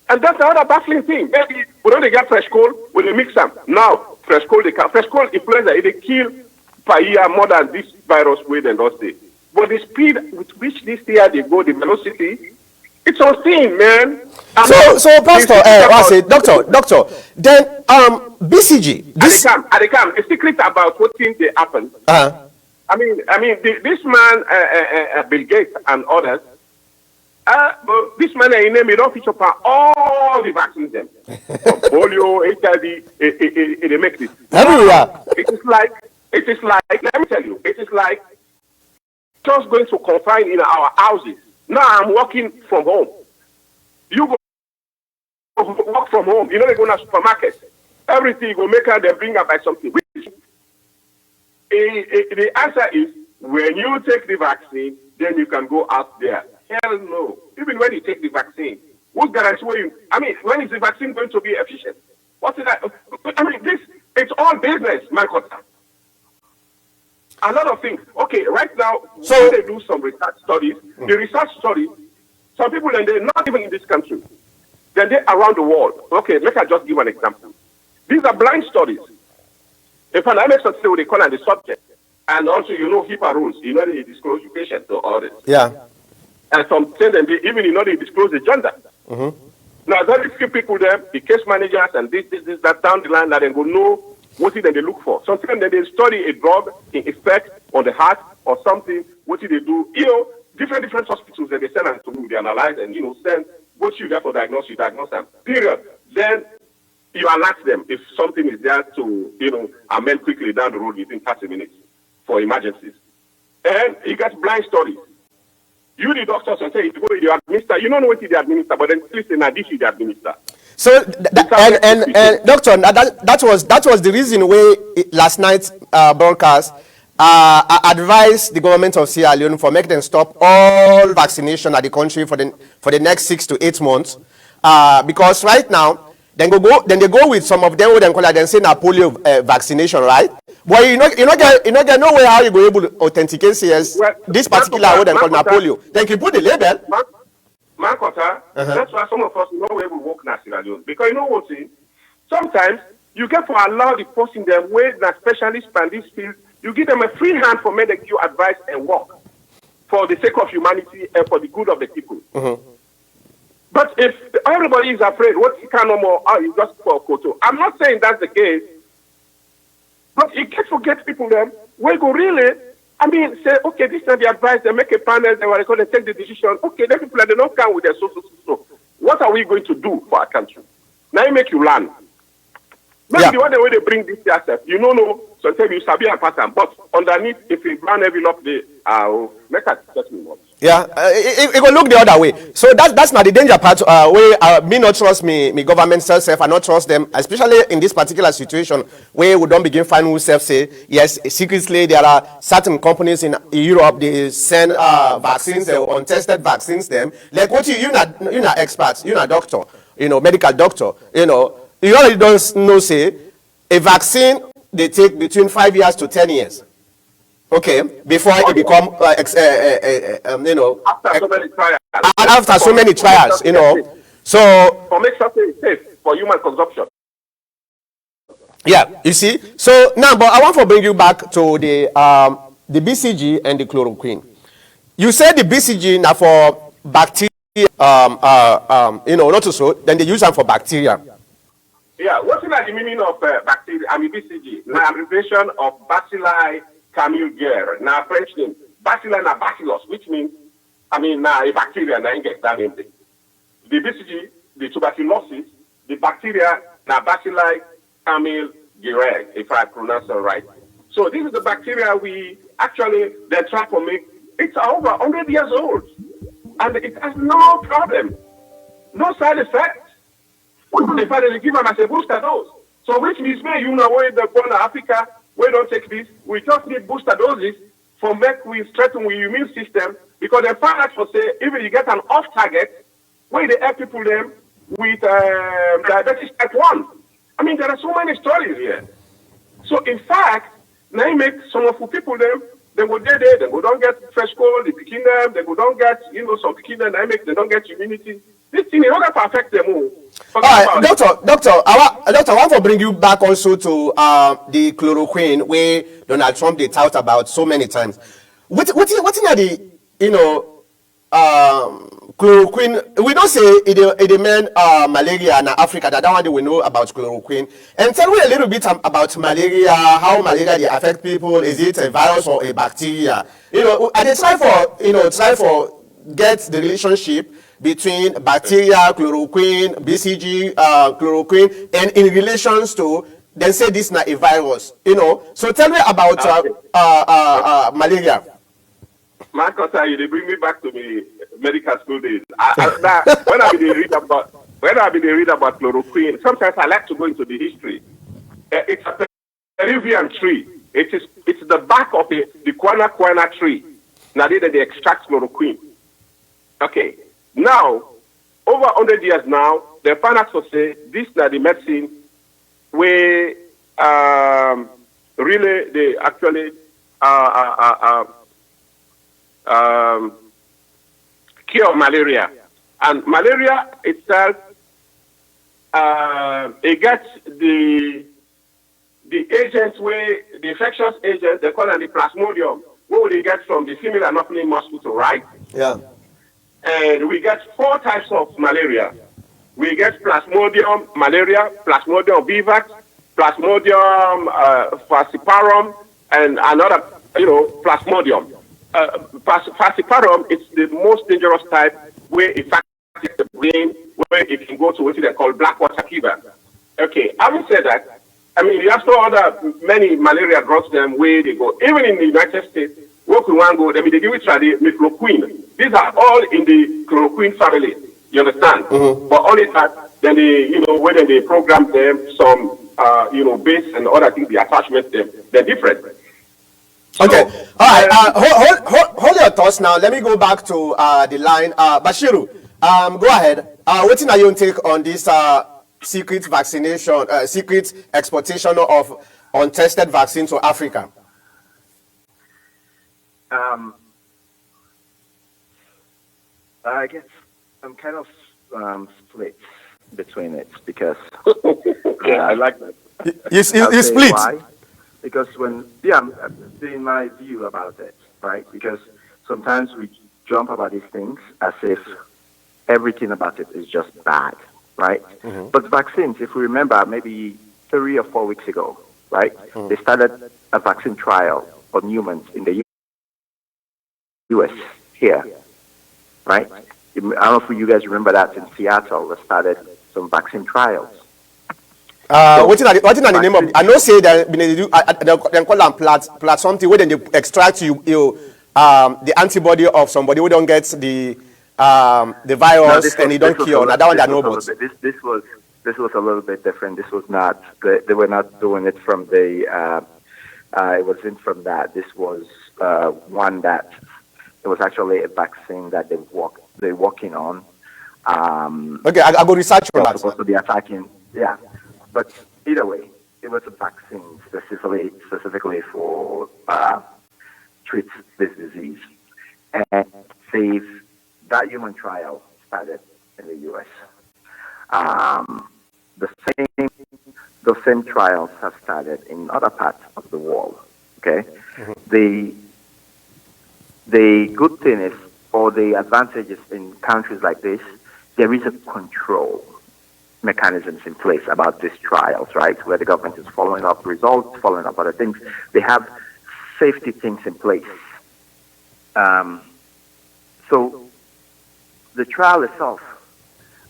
And that's another baffling thing. Maybe we don't get fresh cold, when they mix them. Now, fresh cold, influenza, they kill per year more than this virus will than those days. But the speed with which this year they go, the velocity, it's unseen, man. So Pastor, Doctor, then BCG. At the camp, the secret about what things they happen. I mean, this man, Bill Gates and others, this man, he named it, don't feature all the vaccines them. Polio, HIV, they make this. Everywhere. It is like, let me tell you, it is like just going to confine in our houses. Now I'm working from home. You go work from home. You know, they go to the supermarket. Everything you go make out, they bring up by something. The answer is, when you take the vaccine, then you can go out there. Hell no. Even when you take the vaccine, what guarantee you? I mean, when is the vaccine going to be efficient? What is that? I mean, it's all business, my cousin. A lot of things. Okay, right now, when they do some research studies, the research studies, some people, and they're not even in this country, then they're around the world. Okay, let me just give an example. These are blind studies. In fact, I make something what they call the subject. And also, HIPAA rules. They disclose your patient to others. Yeah. And some say them, even they disclose the gender. Mm-hmm. Now, very few people there, the case managers and this, that down the line, that they go know what is it that they look for. Sometimes they study a drug in effect on the heart or something. What do they do? Different hospitals that they send them to, they analyze and, send what you there for diagnose them. Period. Then you alert them if something is there to, amend quickly down the road within 30 minutes for emergencies. And you get blind studies. You, the doctors, and say, you administer, you don't know what they administer, but then listen, this is the administer. So, doctor, that was the reason why last night's broadcast advised the government of Sierra Leone for making them stop all vaccination at the country for the next 6 to 8 months, because right now then they go with some of them who then call it and say na polio vaccination, right? But you know get no way how you go able to authenticate this particular word and call na polio. Then you put the label. That's why some of us know where we work in Sierra Leone. Because you know what, sometimes you get to allow the person them where the specialist in this field, you give them a free hand for medical advice and work for the sake of humanity and for the good of the people. Mm-hmm. But if everybody is afraid, what you can no more, you just for a quote. I'm not saying that's the case, but you can't forget people them where go really. Say, okay, this is the advice, they make a panel, they take the decision. Okay, then people, they don't come with their so. What are we going to do for our country? Now you make you learn. Maybe the way they bring this yourself, no, sometimes you sabi a pattern, but underneath, if you run every lock, they make a certain words. Yeah, it will look the other way. So that's not the danger part. Where me not trust me government self and not trust them, especially in this particular situation where we don't begin finding who self say yes secretly there are certain companies in Europe they send vaccines, untested vaccines them. Like what you're not experts, you're not doctor, medical doctor, you already don't know say a vaccine they take between 5 years to 10 years. Okay, before it become after so many trials, so for make something safe for human consumption. Yeah, you see. So now, but I want to bring you back to the BCG and the chloroquine. You said the BCG now for bacteria, not so. Then they use them for bacteria. Yeah, what's the meaning of bacteria? BCG, now abbreviation of bacilli camulgare. Now French name, bacilli na bacillus, which means, now a bacteria, now you get that name. The BCG, the tuberculosis, the bacteria, now bacilli camulgare, if I pronounce it right. So this is the bacteria they try to make. It's over 100 years old, and it has no problem, no side effects. In fact, they give them as a booster dose. So which means where where the born in Africa, we don't take this. We just need booster doses for make we strengthen our immune system, because they find out for say even you get an off target where they help people them with diabetes type 1. I mean, there are so many stories here. So, in fact, now you make some of the people, they go there, they go don't get fresh cold, they picking them, they go don't get, some picking them, they don't get immunity. This thing is not going to affect them all. All right, doctor, I want to bring you back also to the chloroquine where Donald Trump they tout about so many times. What are the chloroquine? We don't say it meant malaria in Africa. That one we know about chloroquine. And tell me a little bit about malaria. How malaria they affect people? Is it a virus or a bacteria? I they try for get the relationship between bacteria, chloroquine, BCG, chloroquine, and in relations to, then say this is not a virus, So tell me about malaria. Marcus, they bring me back to the medical school days. When I read about chloroquine, sometimes I like to go into the history. It's a Peruvian tree. It's the bark of the guana tree. Now they extract chloroquine. Okay. Now, over 100 years now, the found out to say this is the medicine where really they actually cure malaria. And malaria itself, it gets the agents where the infectious agents, they call it the plasmodium, what they get from the female anopheles mosquito, right? Yeah. And we get 4 types of malaria. We get Plasmodium malaria, Plasmodium vivax, Plasmodium falciparum, and another, Plasmodium. Falciparum is the most dangerous type where it affects the brain, where it can go to what they call black water fever. Okay, having said that, I mean, you have many malaria drugs them where they go. Even in the United States, where we want to go, they give it the chloroquine. These are all in the chloroquine family. You understand? Mm-hmm. But only that, then when they program them, some, base and other things, the attachments, they're different. Okay. So, all right. Hold your thoughts now. Let me go back to the line. Bashiru, go ahead. What's your take on this secret vaccination, secret exportation of untested vaccine to Africa? I guess I'm kind of split between it because I like that. You split. Why? Because in my view about it, right? Because sometimes we jump about these things as if everything about it is just bad, right? Mm-hmm. But vaccines, if we remember, maybe 3 or 4 weeks ago, right? Mm-hmm. They started a vaccine trial on humans in the U.S. here, right? I don't know if you guys remember that in Seattle, they started some vaccine trials. What is the name of? I know say that they call them plat something where then they extract the antibody of somebody who don't get the virus and you don't cure. Now that one that know about. This was a little bit different. This was not. They were not doing it from the. It wasn't from that. This was one that it was actually a vaccine that they're working on. Okay, I go research for that. Supposed to be attacking. Yeah. But either way, it was a vaccine specifically for treat this disease. And that human trial started in the U.S. The same trials have started in other parts of the world. Okay, mm-hmm. The good thing is, or the advantages in countries like this, there is a control mechanisms in place about these trials, right? Where the government is following up results, following up other things. They have safety things in place. So the trial itself,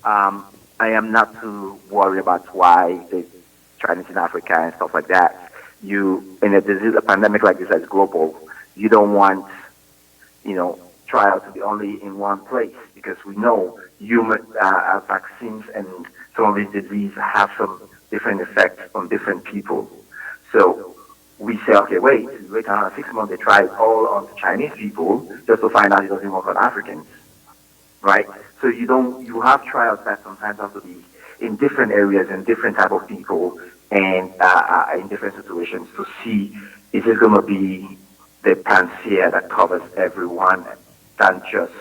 I am not too worried about why the Chinese in Africa and stuff like that. In a pandemic like this that's global, you don't want, trial to be only in one place because we know human vaccines and some of these diseases have some different effects on different people. So we say, okay, wait another 6 months, they try it all on Chinese people just to find out it doesn't work on Africans. right? So you have trials that sometimes have to be in different areas and different type of people and in different situations to see is it going to be the panacea that covers everyone than just,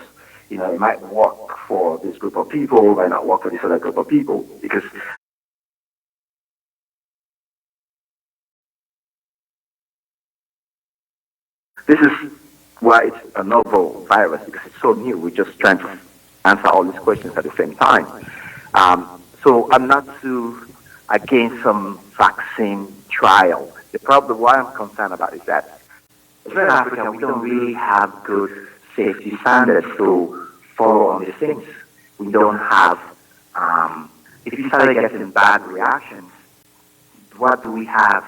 it might work for this group of people, might not work for this other group of people, because this is why it's a novel virus, because it's so new. We're just trying to answer all these questions at the same time. So I'm not too against some vaccine trial. The problem, what I'm concerned about is that in Africa, we don't really have good safety standards to follow on these things. We don't have, if you start getting bad reactions, what do we have?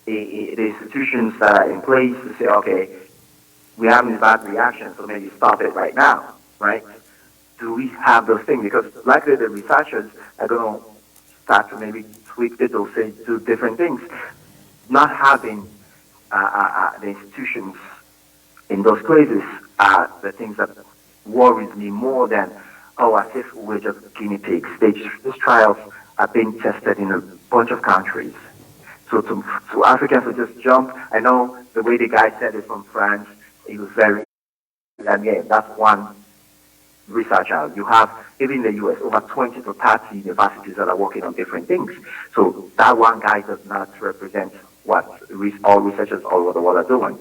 The institutions that are in place to say, okay, we have these bad reactions, so maybe stop it right now, right? Do we have those things? Because likely the researchers are going to start to maybe tweak it or say do different things. Not having the institutions in those places are the things that worries me more than, as if we're just guinea pigs. These trials are being tested in a bunch of countries. So to Africans to just jump, I know the way the guy said it from France, it was very, and yeah, that's one researcher. You have, even in the US, over 20 to 30 universities that are working on different things. So that one guy does not represent what all researchers all over the world are doing.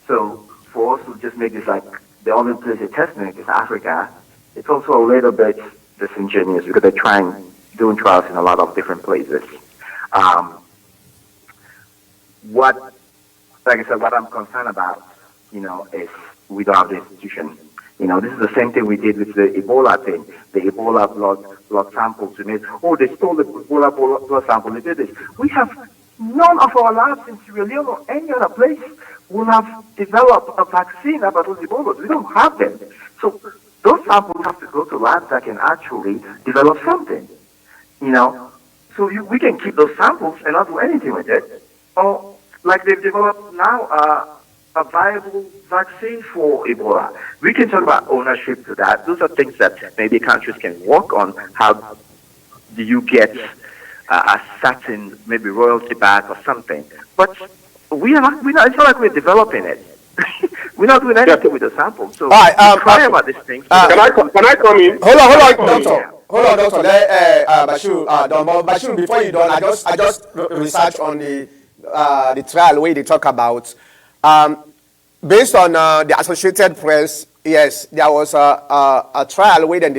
So for us to just make this like the only place they're testing it is Africa, it's also a little bit disingenuous because they're doing trials in a lot of different places. Like I said, what I'm concerned about, is we don't have the institution. This is the same thing we did with the Ebola thing, the Ebola blood samples. They stole the Ebola blood sample. They did this. We have none of our labs in Sierra Leone or any other place will have developed a vaccine about those Ebolas. We don't have them. So those samples have to go to labs that can actually develop something. So we can keep those samples and not do anything with it. Or like they've developed now a viable vaccine for Ebola. We can talk about ownership to that. Those are things that maybe countries can work on. How do you get a certain maybe royalty back or something? But it's not like we're developing it. We're not doing anything with the samples. So we cry about these things. Can I come in? Hold on, doctor. Hold on, doctor. Bashir, before you done, I just researched on the trial where they talk about. Based on the Associated Press, yes, there was a trial where then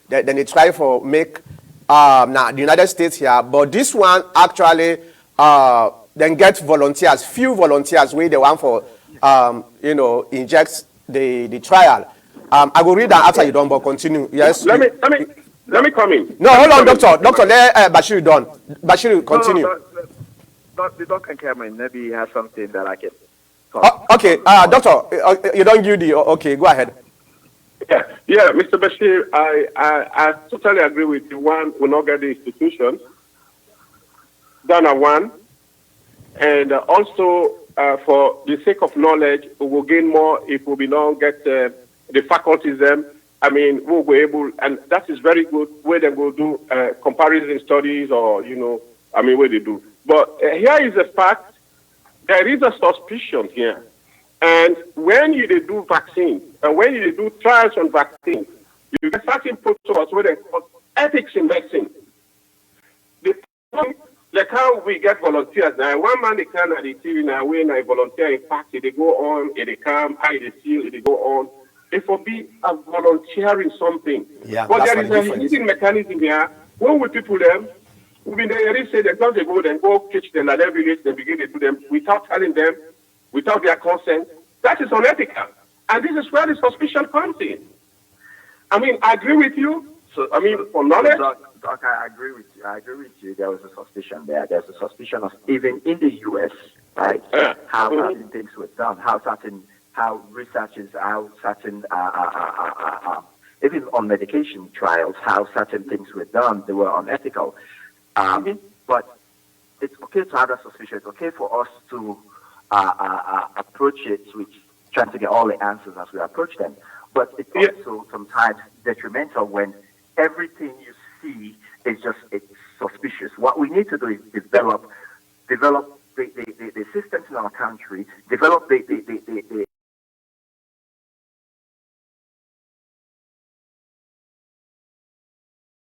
they try for make the United States here, but this one actually then get volunteers, few volunteers where they want for inject the trial. I will read that after you done, but continue. Yes. Let me come in. No, hold on, doctor. Doctor, let Bashir done. Bashir, continue. The doctor came in. Maybe he has something that I can. Okay, doctor, you don't give the. Okay, go ahead. Yeah, Mr. Bashir, I totally agree with you. One, will not get the institutions. Done at one, and also for the sake of knowledge, we will gain more if we don't get the faculties. We'll be able, and that is very good. Where they will do comparison studies, or where they do. But here is a fact. There is a suspicion here. And when you do vaccines, and when you do trials on vaccines, you get certain protocols where they call ethics in vaccine. Like how we get volunteers now. One man they can at the TV now, when I volunteer, in fact, they go on, they come, they feel, they go on. It will be a volunteering something. Yeah, but there is a hidden mechanism here. When we people them, we been there, they say they go teach them at every village, they begin to do them without telling them, without their consent. That is unethical. And this is where the suspicion comes in. I agree with you. For knowledge. Doc, I agree with you. There was a suspicion there. There's a suspicion of even in the U.S., right? How certain things were done, how researchers, how certain, even on medication trials, how certain things were done, they were unethical. But it's okay to have that suspicion. It's okay for us to approach it with trying to get all the answers as we approach them. But it's also sometimes detrimental when everything you see is just it's suspicious. What we need to do is develop the systems in our country, develop the